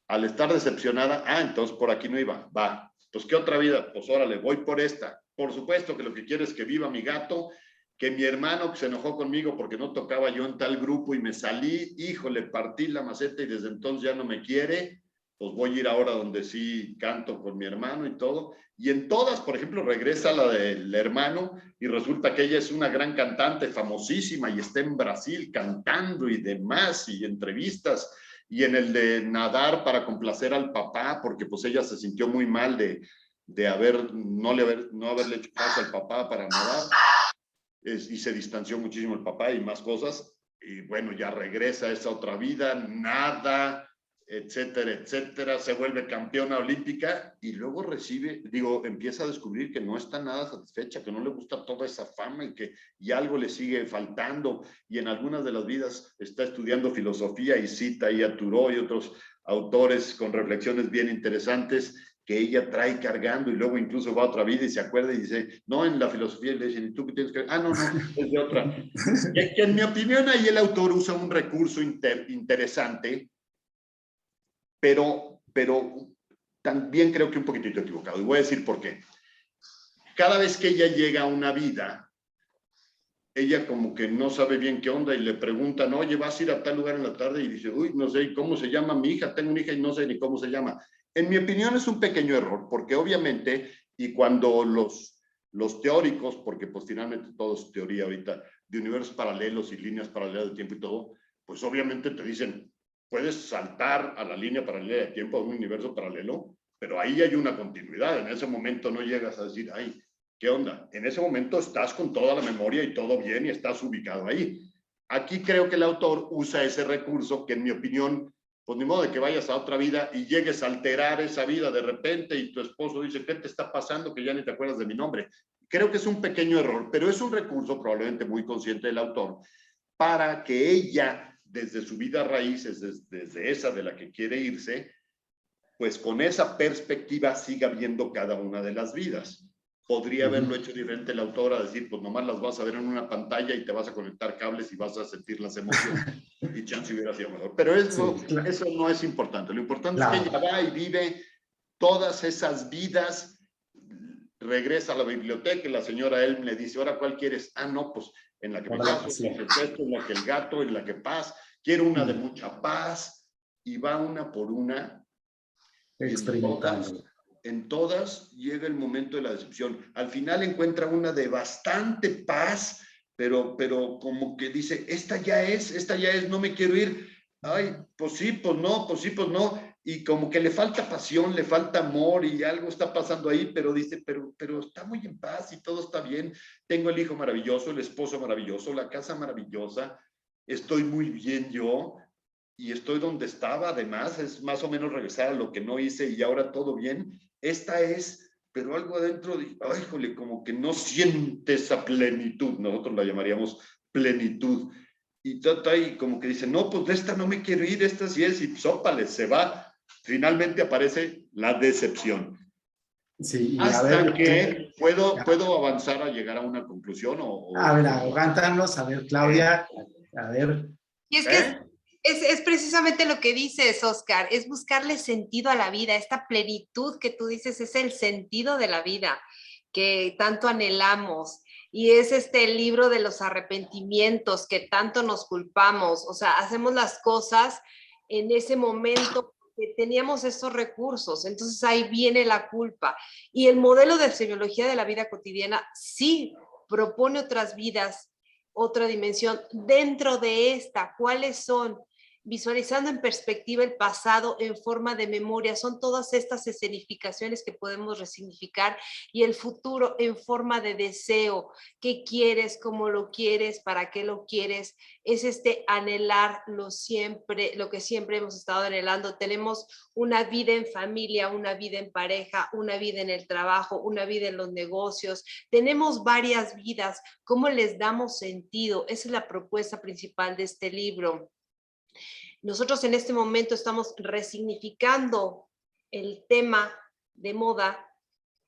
al estar decepcionada, entonces por aquí no iba, va, pues ¿qué otra vida? Pues órale, voy por esta. Por supuesto que lo que quiero es que viva mi gato, que mi hermano que se enojó conmigo porque no tocaba yo en tal grupo y me salí, híjole, partí la maceta y desde entonces ya no me quiere, pues voy a ir ahora donde sí canto con mi hermano y todo. Y en todas, por ejemplo, regresa la del hermano y resulta que ella es una gran cantante famosísima y está en Brasil cantando y demás y entrevistas. Y en el de nadar para complacer al papá, porque pues ella se sintió muy mal de no haberle hecho caso al papá para nadar. Y se distanció muchísimo el papá y más cosas, y bueno, ya regresa a esa otra vida, nada, etcétera, etcétera, se vuelve campeona olímpica y luego empieza a descubrir que no está nada satisfecha, que no le gusta toda esa fama y algo le sigue faltando, y en algunas de las vidas está estudiando filosofía y cita ahí a Thoreau y otros autores con reflexiones bien interesantes que ella trae cargando, y luego incluso va a otra vida y se acuerda y dice, no, en la filosofía le dicen, ¿y tú qué tienes que ver? Ah, no, es de otra. Que en mi opinión ahí el autor usa un recurso interesante, pero también creo que un poquitito equivocado, y voy a decir por qué. Cada vez que ella llega a una vida, ella como que no sabe bien qué onda y le preguntan, oye, ¿vas a ir a tal lugar en la tarde? Y dice, uy, no sé, ¿cómo se llama mi hija? Tengo una hija y no sé ni cómo se llama. En mi opinión es un pequeño error, porque obviamente, y cuando los teóricos, porque pues finalmente todo es teoría ahorita, de universos paralelos y líneas paralelas de tiempo y todo, pues obviamente te dicen, puedes saltar a la línea paralela de tiempo a un universo paralelo, pero ahí hay una continuidad. En ese momento no llegas a decir, ay, ¿qué onda? En ese momento estás con toda la memoria y todo bien y estás ubicado ahí. Aquí creo que el autor usa ese recurso que en mi opinión, pues ni modo de que vayas a otra vida y llegues a alterar esa vida de repente y tu esposo dice, ¿qué te está pasando? Que ya ni te acuerdas de mi nombre. Creo que es un pequeño error, pero es un recurso probablemente muy consciente del autor para que ella, desde su vida raíces, desde esa de la que quiere irse, pues con esa perspectiva siga viendo cada una de las vidas. Podría haberlo hecho diferente el autor a decir, pues nomás las vas a ver en una pantalla y te vas a conectar cables y vas a sentir las emociones. Y chance hubiera sido mejor. Pero eso, sí, claro, eso no es importante. Lo importante, claro, es que ella va y vive todas esas vidas, regresa a la biblioteca y la señora Elm le dice, ¿ahora cuál quieres? Ah, no, pues en la que me caso, sí, en la que el gato, en la que paz, quiero una de mucha paz, y va una por una, experimentando. En todas llega el momento de la decepción. Al final encuentra una de bastante paz, pero como que dice, esta ya es, no me quiero ir. Ay, pues sí, pues no, pues sí, pues no. Y como que le falta pasión, le falta amor y algo está pasando ahí, pero dice, pero está muy en paz y todo está bien. Tengo el hijo maravilloso, el esposo maravilloso, la casa maravillosa, estoy muy bien yo. Y estoy donde estaba, además, es más o menos regresar a lo que no hice y ahora todo bien. Esta es, pero algo adentro de, ay, jole, como que no siente esa plenitud, nosotros la llamaríamos plenitud. Y trata ahí como que dice, no, pues de esta no me quiero ir, esta sí es, y sópale, se va. Finalmente aparece la decepción. Sí, y hasta a ver, que puedo avanzar a llegar a una conclusión a ver, aguántanos, a ver, Claudia, a ver. Y es que es precisamente lo que dices, Oscar, es buscarle sentido a la vida, esta plenitud que tú dices es el sentido de la vida que tanto anhelamos. Y es el libro de los arrepentimientos que tanto nos culpamos, o sea, hacemos las cosas en ese momento que teníamos esos recursos, entonces ahí viene la culpa. Y el modelo de semiología de la vida cotidiana sí propone otras vidas, otra dimensión dentro de esta. ¿Cuáles son? Visualizando en perspectiva el pasado en forma de memoria, son todas estas escenificaciones que podemos resignificar, y el futuro en forma de deseo. ¿Qué quieres? ¿Cómo lo quieres? ¿Para qué lo quieres? Es anhelar lo que siempre hemos estado anhelando. Tenemos una vida en familia, una vida en pareja, una vida en el trabajo, una vida en los negocios. Tenemos varias vidas. ¿Cómo les damos sentido? Esa es la propuesta principal de este libro. Nosotros en este momento estamos resignificando el tema de moda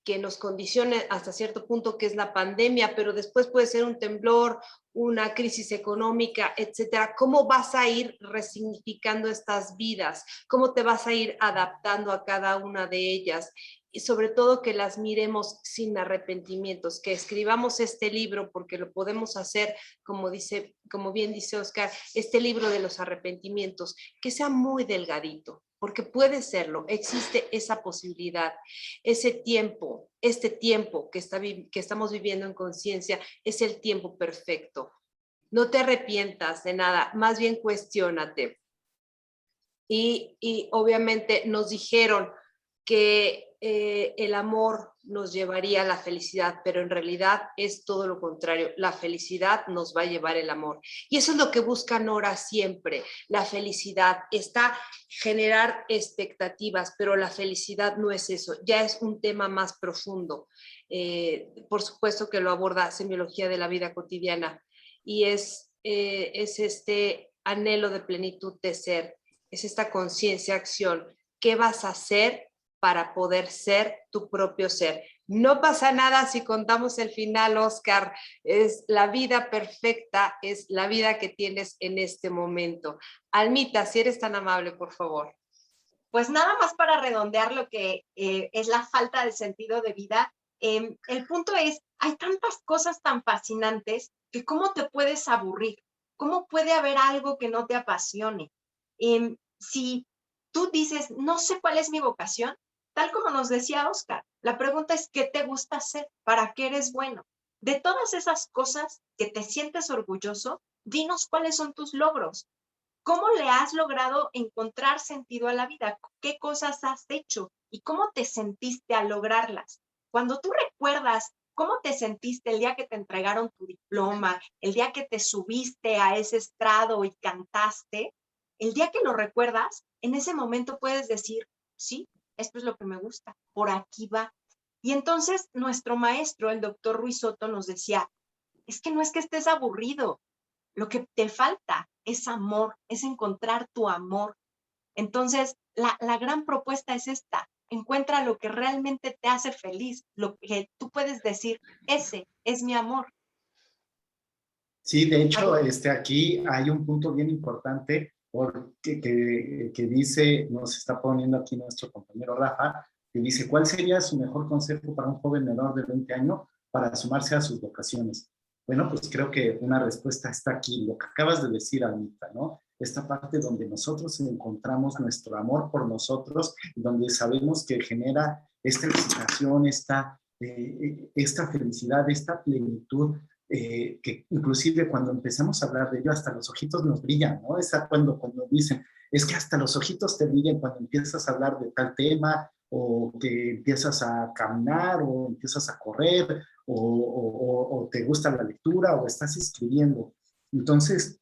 que nos condiciona hasta cierto punto, que es la pandemia, pero después puede ser un temblor, una crisis económica, etcétera. ¿Cómo vas a ir resignificando estas vidas? ¿Cómo te vas a ir adaptando a cada una de ellas? y sobre todo que las miremos sin arrepentimientos, que escribamos este libro porque lo podemos hacer, como bien dice Oscar, este libro de los arrepentimientos, que sea muy delgadito, porque puede serlo, existe esa posibilidad, ese tiempo, este tiempo que estamos viviendo en conciencia es el tiempo perfecto. No te arrepientas de nada, más bien cuestiónate. Y obviamente nos dijeron que el amor nos llevaría a la felicidad, pero en realidad es todo lo contrario. La felicidad nos va a llevar el amor. Y eso es lo que busca Nora siempre. La felicidad está generar expectativas, pero la felicidad no es eso. Ya es un tema más profundo. Por supuesto que lo aborda Semiología de la Vida Cotidiana y es este anhelo de plenitud de ser, es esta conciencia, acción. ¿Qué vas a hacer para poder ser tu propio ser? No pasa nada si contamos el final, Oscar. Es la vida perfecta, es la vida que tienes en este momento. Almita, si eres tan amable, por favor. Pues nada más para redondear lo que es la falta de sentido de vida. El punto es, hay tantas cosas tan fascinantes que ¿cómo te puedes aburrir? ¿Cómo puede haber algo que no te apasione? Si tú dices, no sé cuál es mi vocación, tal como nos decía Oscar, la pregunta es, ¿qué te gusta hacer? ¿Para qué eres bueno? De todas esas cosas que te sientes orgulloso, dinos cuáles son tus logros. ¿Cómo le has logrado encontrar sentido a la vida? ¿Qué cosas has hecho? ¿Y cómo te sentiste al lograrlas? Cuando tú recuerdas cómo te sentiste el día que te entregaron tu diploma, el día que te subiste a ese estrado y cantaste, el día que lo recuerdas, en ese momento puedes decir, sí, esto es lo que me gusta, por aquí va. Y entonces nuestro maestro, el doctor Ruiz Soto, nos decía, es que no es que estés aburrido, lo que te falta es amor, es encontrar tu amor. Entonces, la gran propuesta es esta, encuentra lo que realmente te hace feliz, lo que tú puedes decir, ese es mi amor. Sí, de hecho, aquí hay un punto bien importante que dice, nos está poniendo aquí nuestro compañero Rafa, que dice, ¿cuál sería su mejor consejo para un joven menor de 20 años para sumarse a sus vocaciones? Bueno, pues creo que una respuesta está aquí, lo que acabas de decir, Anita, ¿no? Esta parte donde nosotros encontramos nuestro amor por nosotros, donde sabemos que genera esta excitación, esta felicidad, esta plenitud, que inclusive cuando empezamos a hablar de ello, hasta los ojitos nos brillan, ¿no? Es cuando dicen, es que hasta los ojitos te brillan cuando empiezas a hablar de tal tema, o que empiezas a caminar, o empiezas a correr, o te gusta la lectura, o estás escribiendo. Entonces,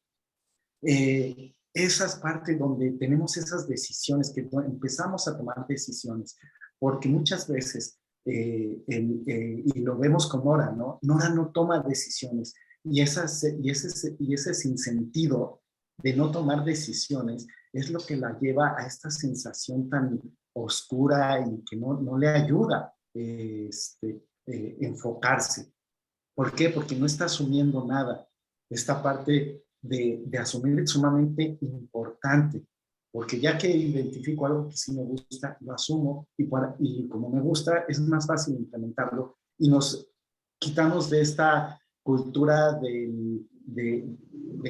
esas partes donde tenemos esas decisiones, que empezamos a tomar decisiones, porque muchas veces, y lo vemos con Nora, ¿no? Nora no toma decisiones, y ese sinsentido de no tomar decisiones es lo que la lleva a esta sensación tan oscura y que no le ayuda enfocarse. ¿Por qué? Porque no está asumiendo nada. Esta parte de asumir es sumamente importante, porque ya que identifico algo que sí me gusta, lo asumo y como me gusta, es más fácil implementarlo y nos quitamos de esta cultura de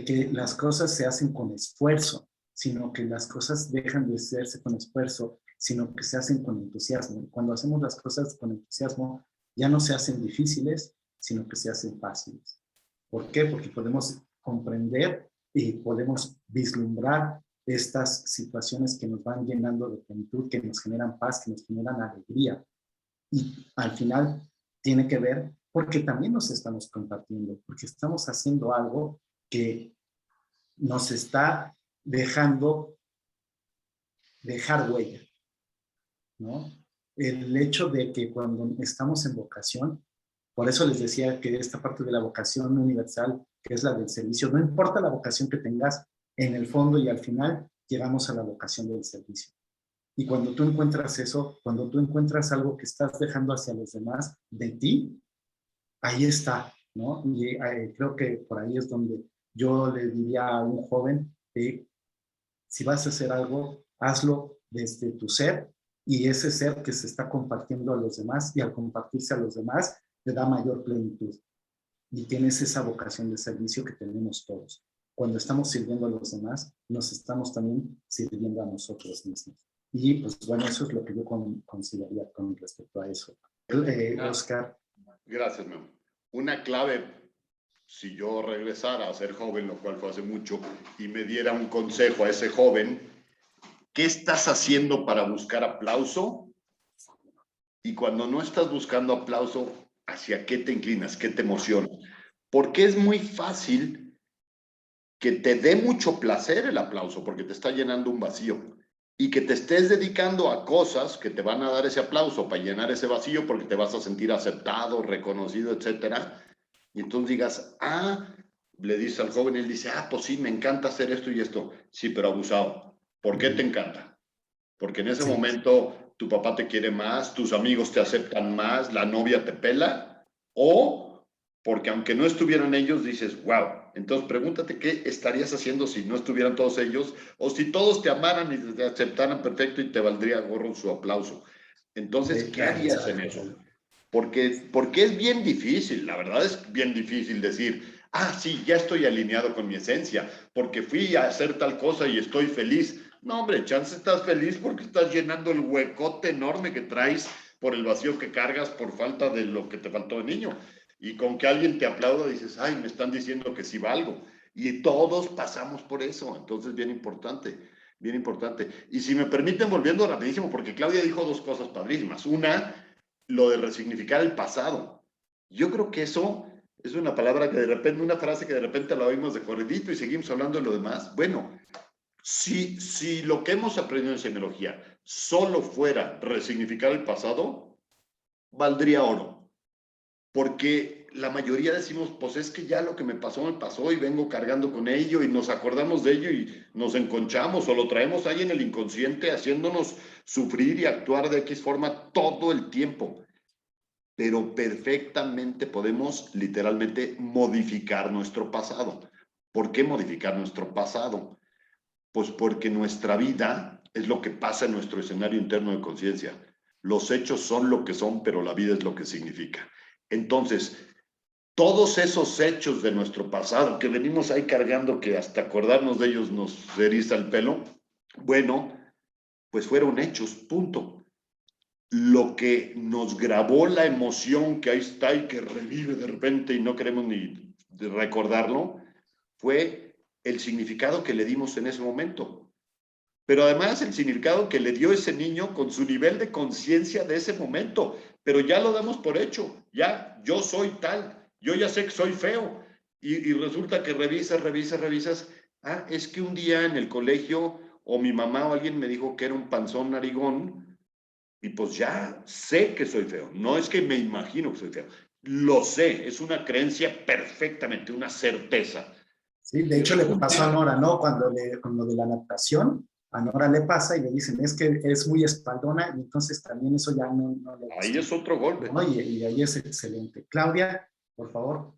que las cosas se hacen con esfuerzo, sino que las cosas dejan de hacerse con esfuerzo, sino que se hacen con entusiasmo. Cuando hacemos las cosas con entusiasmo, ya no se hacen difíciles, sino que se hacen fáciles. ¿Por qué? Porque podemos comprender y podemos vislumbrar estas situaciones que nos van llenando de plenitud, que nos generan paz, que nos generan alegría. Y al final tiene que ver porque también nos estamos compartiendo, porque estamos haciendo algo que nos está dejando dejar huella, ¿no? El hecho de que cuando estamos en vocación, por eso les decía que esta parte de la vocación universal, que es la del servicio, no importa la vocación que tengas, en el fondo y al final llegamos a la vocación del servicio. Y cuando tú encuentras eso, cuando tú encuentras algo que estás dejando hacia los demás de ti, ahí está, ¿no? Y creo que por ahí es donde yo le diría a un joven, si vas a hacer algo, hazlo desde tu ser y ese ser que se está compartiendo a los demás, y al compartirse a los demás, te da mayor plenitud. Y tienes esa vocación de servicio que tenemos todos. Cuando estamos sirviendo a los demás, nos estamos también sirviendo a nosotros mismos. Y pues bueno, eso es lo que yo consideraría con respecto a eso. Oscar. Gracias, Memo. Una clave, si yo regresara a ser joven, lo cual fue hace mucho, y me diera un consejo a ese joven, ¿qué estás haciendo para buscar aplauso? Y cuando no estás buscando aplauso, ¿hacia qué te inclinas? ¿Qué te emociona? Porque es muy fácil que te dé mucho placer el aplauso, porque te está llenando un vacío. Y que te estés dedicando a cosas que te van a dar ese aplauso para llenar ese vacío, porque te vas a sentir aceptado, reconocido, etcétera. Y entonces digas, le dice al joven, él dice, pues sí, me encanta hacer esto y esto. Sí, pero abusado. ¿Por qué te encanta? Porque en ese momento tu papá te quiere más, tus amigos te aceptan más, la novia te pela, o porque aunque no estuvieran ellos, dices, wow. Entonces pregúntate qué estarías haciendo si no estuvieran todos ellos, o si todos te amaran y te aceptaran perfecto y te valdría gorro su aplauso. Entonces, ¿qué harías en eso? Porque es bien difícil, la verdad es bien difícil decir, sí, ya estoy alineado con mi esencia, porque fui a hacer tal cosa y estoy feliz. No, hombre, chance estás feliz porque estás llenando el huecote enorme que traes por el vacío que cargas por falta de lo que te faltó de niño. Y con que alguien te aplauda dices, me están diciendo que sí valgo. Y todos pasamos por eso, entonces bien importante, bien importante. Y si me permiten, volviendo rapidísimo, porque Claudia dijo dos cosas padrísimas. Una, lo de resignificar el pasado. Yo creo que eso es una palabra que de repente, una frase que de repente la oímos de corridito y seguimos hablando de lo demás. Bueno, si lo que hemos aprendido en semiología solo fuera resignificar el pasado, valdría oro. Porque la mayoría decimos, pues es que ya lo que me pasó y vengo cargando con ello y nos acordamos de ello y nos enconchamos o lo traemos ahí en el inconsciente haciéndonos sufrir y actuar de X forma todo el tiempo. Pero perfectamente podemos literalmente modificar nuestro pasado. ¿Por qué modificar nuestro pasado? Pues porque nuestra vida es lo que pasa en nuestro escenario interno de conciencia. Los hechos son lo que son, pero la vida es lo que significa. Entonces, todos esos hechos de nuestro pasado que venimos ahí cargando, que hasta acordarnos de ellos nos eriza el pelo, bueno, pues fueron hechos, punto. Lo que nos grabó la emoción que ahí está y que revive de repente y no queremos ni recordarlo, fue el significado que le dimos en ese momento. Pero además el significado que le dio ese niño con su nivel de conciencia de ese momento. Pero ya lo damos por hecho. Ya, yo soy tal. Yo ya sé que soy feo. Y resulta que revisas. Es que un día en el colegio o mi mamá o alguien me dijo que era un panzón narigón. Y pues ya sé que soy feo. No es que me imagino que soy feo. Lo sé. Es una creencia perfectamente, una certeza. Sí, de hecho le pasó a Nora, ¿no? Con lo de la natación, a Nora le pasa y le dicen, es que es muy espaldona y entonces también eso ya no le gusta. Ahí es otro golpe. ¿No? Y ahí es excelente. Claudia, por favor.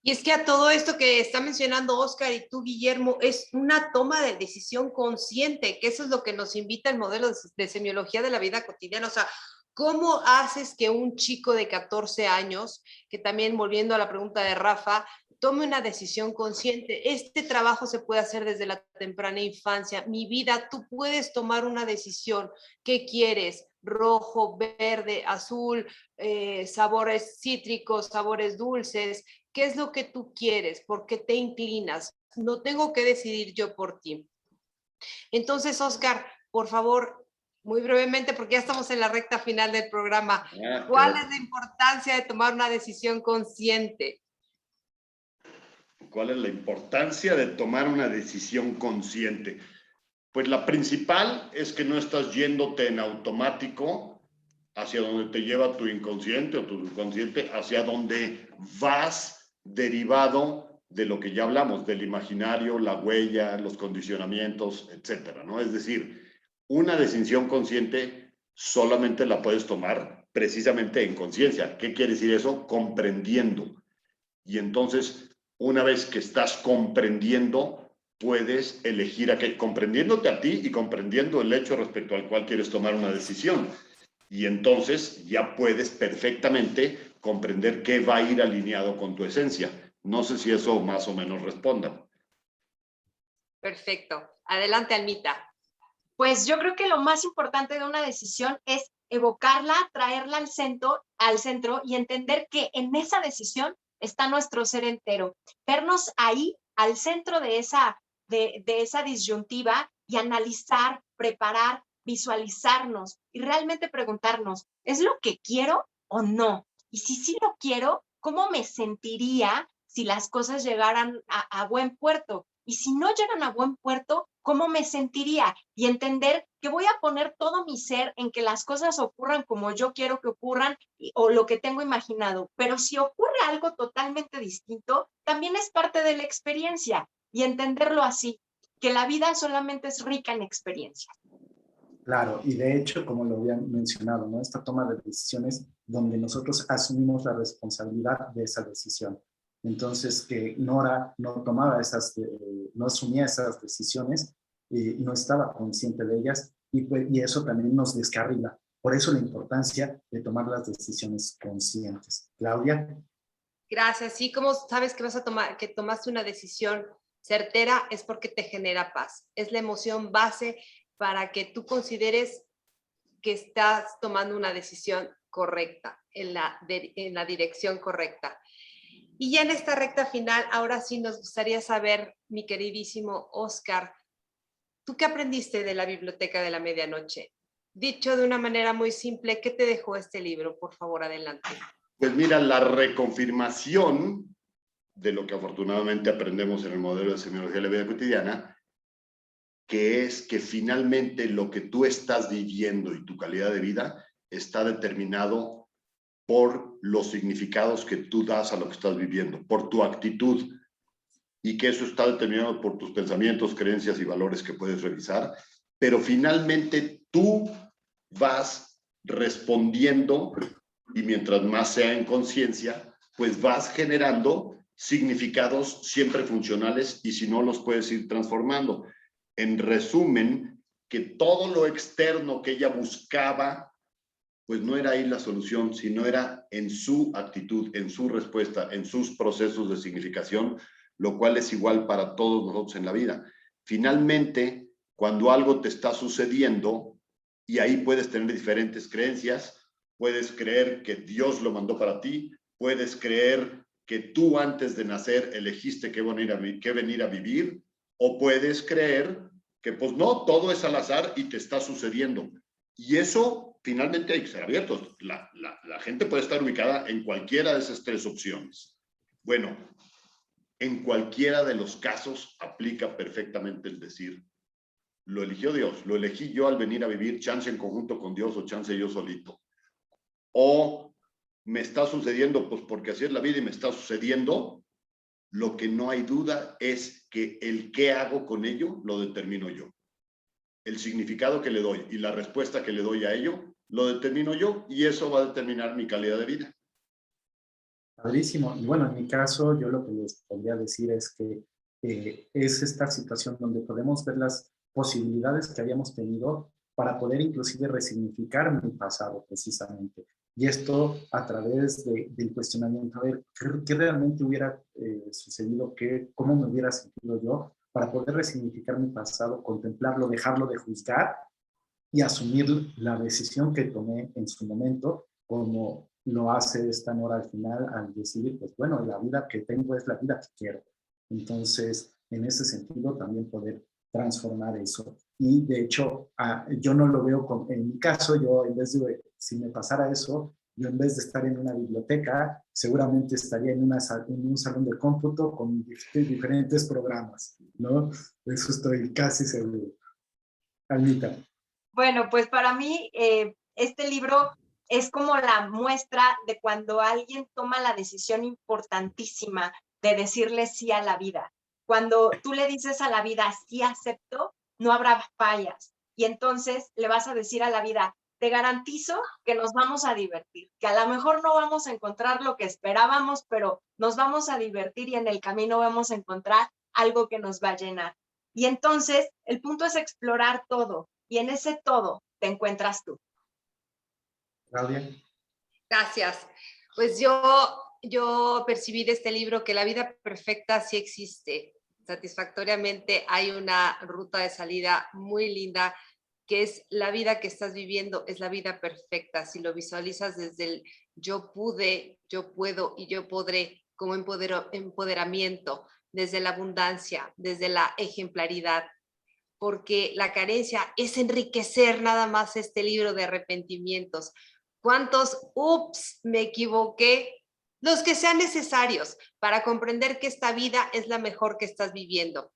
Y es que a todo esto que está mencionando Oscar y tú, Guillermo, es una toma de decisión consciente, que eso es lo que nos invita el modelo de semiología de la vida cotidiana. O sea, ¿cómo haces que un chico de 14 años, que también volviendo a la pregunta de Rafa, tome una decisión consciente? Este trabajo se puede hacer desde la temprana infancia. Mi vida, tú puedes tomar una decisión. ¿Qué quieres? Rojo, verde, azul, sabores cítricos, sabores dulces. ¿Qué es lo que tú quieres? ¿Por qué te inclinas? No tengo que decidir yo por ti. Entonces, Oscar, por favor, muy brevemente, porque ya estamos en la recta final del programa, ¿cuál es la importancia de tomar una decisión consciente? ¿Cuál es la importancia de tomar una decisión consciente? Pues la principal es que no estás yéndote en automático hacia donde te lleva tu inconsciente o tu subconsciente, hacia donde vas derivado de lo que ya hablamos, del imaginario, la huella, los condicionamientos, etcétera, ¿no? Es decir, una decisión consciente solamente la puedes tomar precisamente en conciencia. ¿Qué quiere decir eso? Comprendiendo. Y entonces, una vez que estás comprendiendo, puedes elegir comprendiéndote a ti y comprendiendo el hecho respecto al cual quieres tomar una decisión. Y entonces ya puedes perfectamente comprender qué va a ir alineado con tu esencia. No sé si eso más o menos responda. Perfecto. Adelante, Almita. Pues yo creo que lo más importante de una decisión es evocarla, traerla al centro y entender que en esa decisión está nuestro ser entero. Vernos ahí, al centro de esa disyuntiva y analizar, preparar, visualizarnos y realmente preguntarnos, ¿es lo que quiero o no? Y si sí lo quiero, ¿cómo me sentiría si las cosas llegaran a buen puerto? Y si no llegan a buen puerto, ¿cómo me sentiría? Y entender que voy a poner todo mi ser en que las cosas ocurran como yo quiero que ocurran o lo que tengo imaginado. Pero si ocurre algo totalmente distinto, también es parte de la experiencia y entenderlo así, que la vida solamente es rica en experiencias. Claro, y de hecho, como lo habían mencionado, ¿no? Esta toma de decisiones donde nosotros asumimos la responsabilidad de esa decisión. Entonces, que Nora no tomaba no asumía esas decisiones, no estaba consciente de ellas, y eso también nos descarrila. Por eso la importancia de tomar las decisiones conscientes. Claudia. Gracias. Sí, como sabes que que tomaste una decisión certera, es porque te genera paz. Es la emoción base para que tú consideres que estás tomando una decisión correcta, en la dirección correcta. Y ya en esta recta final, ahora sí nos gustaría saber, mi queridísimo Oscar, ¿tú qué aprendiste de la Biblioteca de la Medianoche? Dicho de una manera muy simple, ¿qué te dejó este libro? Por favor, adelante. Pues mira, la reconfirmación de lo que afortunadamente aprendemos en el modelo de semiología de la vida cotidiana, que es que finalmente lo que tú estás viviendo y tu calidad de vida está determinado por los significados que tú das a lo que estás viviendo, por tu actitud, y que eso está determinado por tus pensamientos, creencias y valores que puedes revisar, pero finalmente tú vas respondiendo, y mientras más sea en conciencia, pues vas generando significados siempre funcionales, y si no, los puedes ir transformando. En resumen, que todo lo externo que ella buscaba, pues no era ahí la solución, sino era en su actitud, en su respuesta, en sus procesos de significación, lo cual es igual para todos nosotros en la vida. Finalmente, cuando algo te está sucediendo, y ahí puedes tener diferentes creencias, puedes creer que Dios lo mandó para ti, puedes creer que tú antes de nacer elegiste qué venir a vivir, o puedes creer que pues no, todo es al azar y te está sucediendo. Y eso finalmente hay que ser abiertos. La gente puede estar ubicada en cualquiera de esas tres opciones. Bueno, en cualquiera de los casos aplica perfectamente el decir, lo eligió Dios, lo elegí yo al venir a vivir, chance en conjunto con Dios o chance yo solito. O me está sucediendo, pues porque así es la vida y me está sucediendo. Lo que no hay duda es que el qué hago con ello lo determino yo. El significado que le doy y la respuesta que le doy a ello lo determino yo, y eso va a determinar mi calidad de vida. Padrísimo. Y bueno, en mi caso, yo lo que les podría decir es que es esta situación donde podemos ver las posibilidades que habíamos tenido para poder inclusive resignificar mi pasado precisamente. Y esto a través del cuestionamiento de qué realmente hubiera sucedido, cómo me hubiera sentido yo, para poder resignificar mi pasado, contemplarlo, dejarlo de juzgar y asumir la decisión que tomé en su momento, como lo hace esta Nora al final, al decir, pues bueno, la vida que tengo es la vida que quiero. Entonces, en ese sentido, también poder transformar eso. Y de hecho, yo no lo veo en mi caso, yo en vez de, si me pasara eso, yo en vez de estar en una biblioteca, seguramente estaría en un salón de cómputo con diferentes programas, ¿no? Eso estoy casi seguro. Almita. Bueno, pues para mí este libro es como la muestra de cuando alguien toma la decisión importantísima de decirle sí a la vida. Cuando tú le dices a la vida sí acepto, no habrá fallas. Y entonces le vas a decir a la vida, te garantizo que nos vamos a divertir, que a lo mejor no vamos a encontrar lo que esperábamos, pero nos vamos a divertir y en el camino vamos a encontrar algo que nos va a llenar. Y entonces el punto es explorar todo y en ese todo te encuentras tú. Claudia. Gracias. Pues yo percibí de este libro que la vida perfecta sí existe. Satisfactoriamente hay una ruta de salida muy linda, que es la vida que estás viviendo, es la vida perfecta. Si lo visualizas desde el yo pude, yo puedo y yo podré, como empoderamiento, desde la abundancia, desde la ejemplaridad, porque la carencia es enriquecer nada más este libro de arrepentimientos. ¿Cuántos ups me equivoqué? Los que sean necesarios para comprender que esta vida es la mejor que estás viviendo.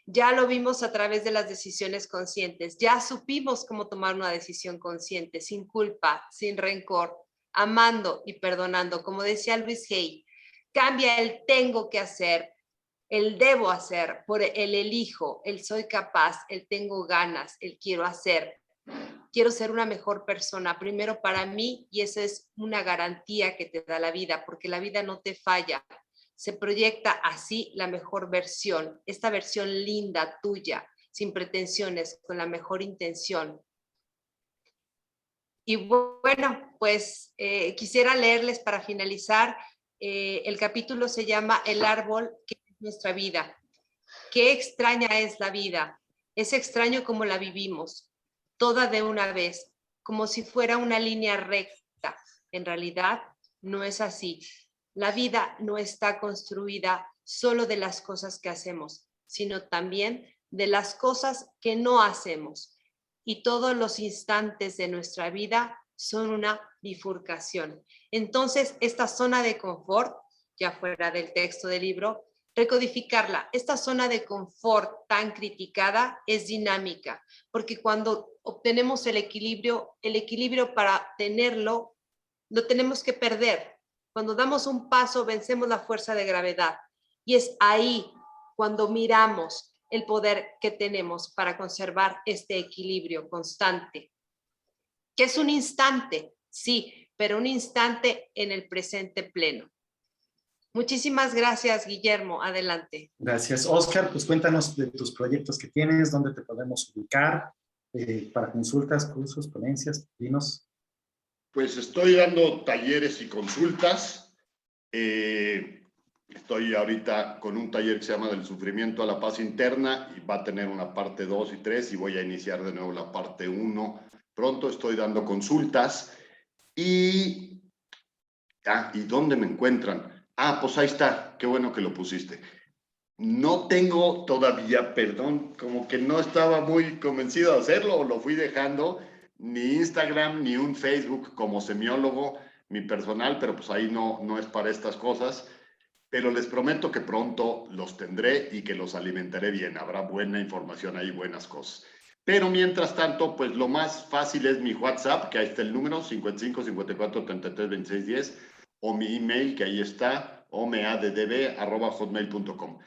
Ya lo vimos a través de las decisiones conscientes, ya supimos cómo tomar una decisión consciente, sin culpa, sin rencor, amando y perdonando. Como decía Luis Hay, cambia el tengo que hacer, el debo hacer, por el elijo, el soy capaz, el tengo ganas, el quiero hacer. Quiero ser una mejor persona, primero para mí, y esa es una garantía que te da la vida, porque la vida no te falla. Se proyecta así la mejor versión, esta versión linda tuya, sin pretensiones, con la mejor intención. Y bueno, pues quisiera leerles para finalizar. El capítulo se llama El árbol que es nuestra vida. Qué extraña es la vida. Es extraño como la vivimos, toda de una vez, como si fuera una línea recta. En realidad, no es así. La vida no está construida solo de las cosas que hacemos, sino también de las cosas que no hacemos. Y todos los instantes de nuestra vida son una bifurcación. Entonces, esta zona de confort, ya fuera del texto del libro, recodificarla. Esta zona de confort tan criticada es dinámica, porque cuando obtenemos el equilibrio para tenerlo, lo tenemos que perder. Cuando damos un paso, vencemos la fuerza de gravedad. Y es ahí cuando miramos el poder que tenemos para conservar este equilibrio constante. Que es un instante, sí, pero un instante en el presente pleno. Muchísimas gracias, Guillermo. Adelante. Gracias. Oscar, pues cuéntanos de tus proyectos que tienes, dónde te podemos ubicar para consultas, cursos, ponencias, dinos. Pues estoy dando talleres y consultas. Estoy ahorita con un taller que se llama Del sufrimiento a la paz interna y va a tener una parte 2 y 3 y voy a iniciar de nuevo la parte 1. Pronto estoy dando consultas y ¿dónde me encuentran? Pues ahí está, qué bueno que lo pusiste. No tengo todavía, perdón, como que no estaba muy convencido de hacerlo o lo fui dejando, ni Instagram ni un Facebook como semiólogo, mi personal, pero pues ahí no es para estas cosas. Pero les prometo que pronto los tendré y que los alimentaré bien. Habrá buena información ahí, buenas cosas. Pero mientras tanto, pues lo más fácil es mi WhatsApp, que ahí está el número, 55 54 33 26 10, o mi email, que ahí está, omeaddb@hotmail.com.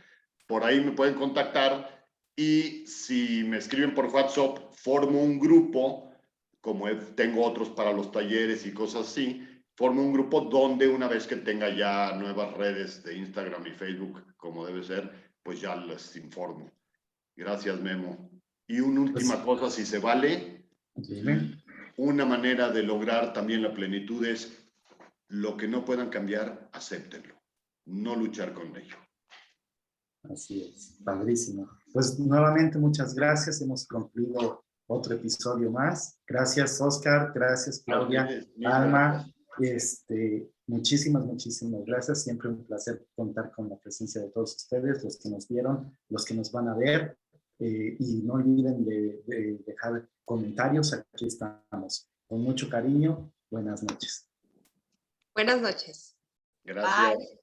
Por ahí me pueden contactar y si me escriben por WhatsApp, formo un grupo, como tengo otros para los talleres y cosas así, formo un grupo donde una vez que tenga ya nuevas redes de Instagram y Facebook, como debe ser, pues ya les informo. Gracias, Memo. Y una última cosa, si se vale, Dime. una manera de lograr también la plenitud es lo que no puedan cambiar, acéptenlo. No luchar con ello. Así es, padrísimo. Pues nuevamente muchas gracias, hemos concluido otro episodio más. Gracias, Oscar, gracias, Claudia, Alma. Muchísimas gracias. Siempre un placer contar con la presencia de todos ustedes, los que nos vieron, los que nos van a ver. Y no olviden de dejar comentarios. Aquí estamos. Con mucho cariño. Buenas noches. Buenas noches. Gracias. Bye.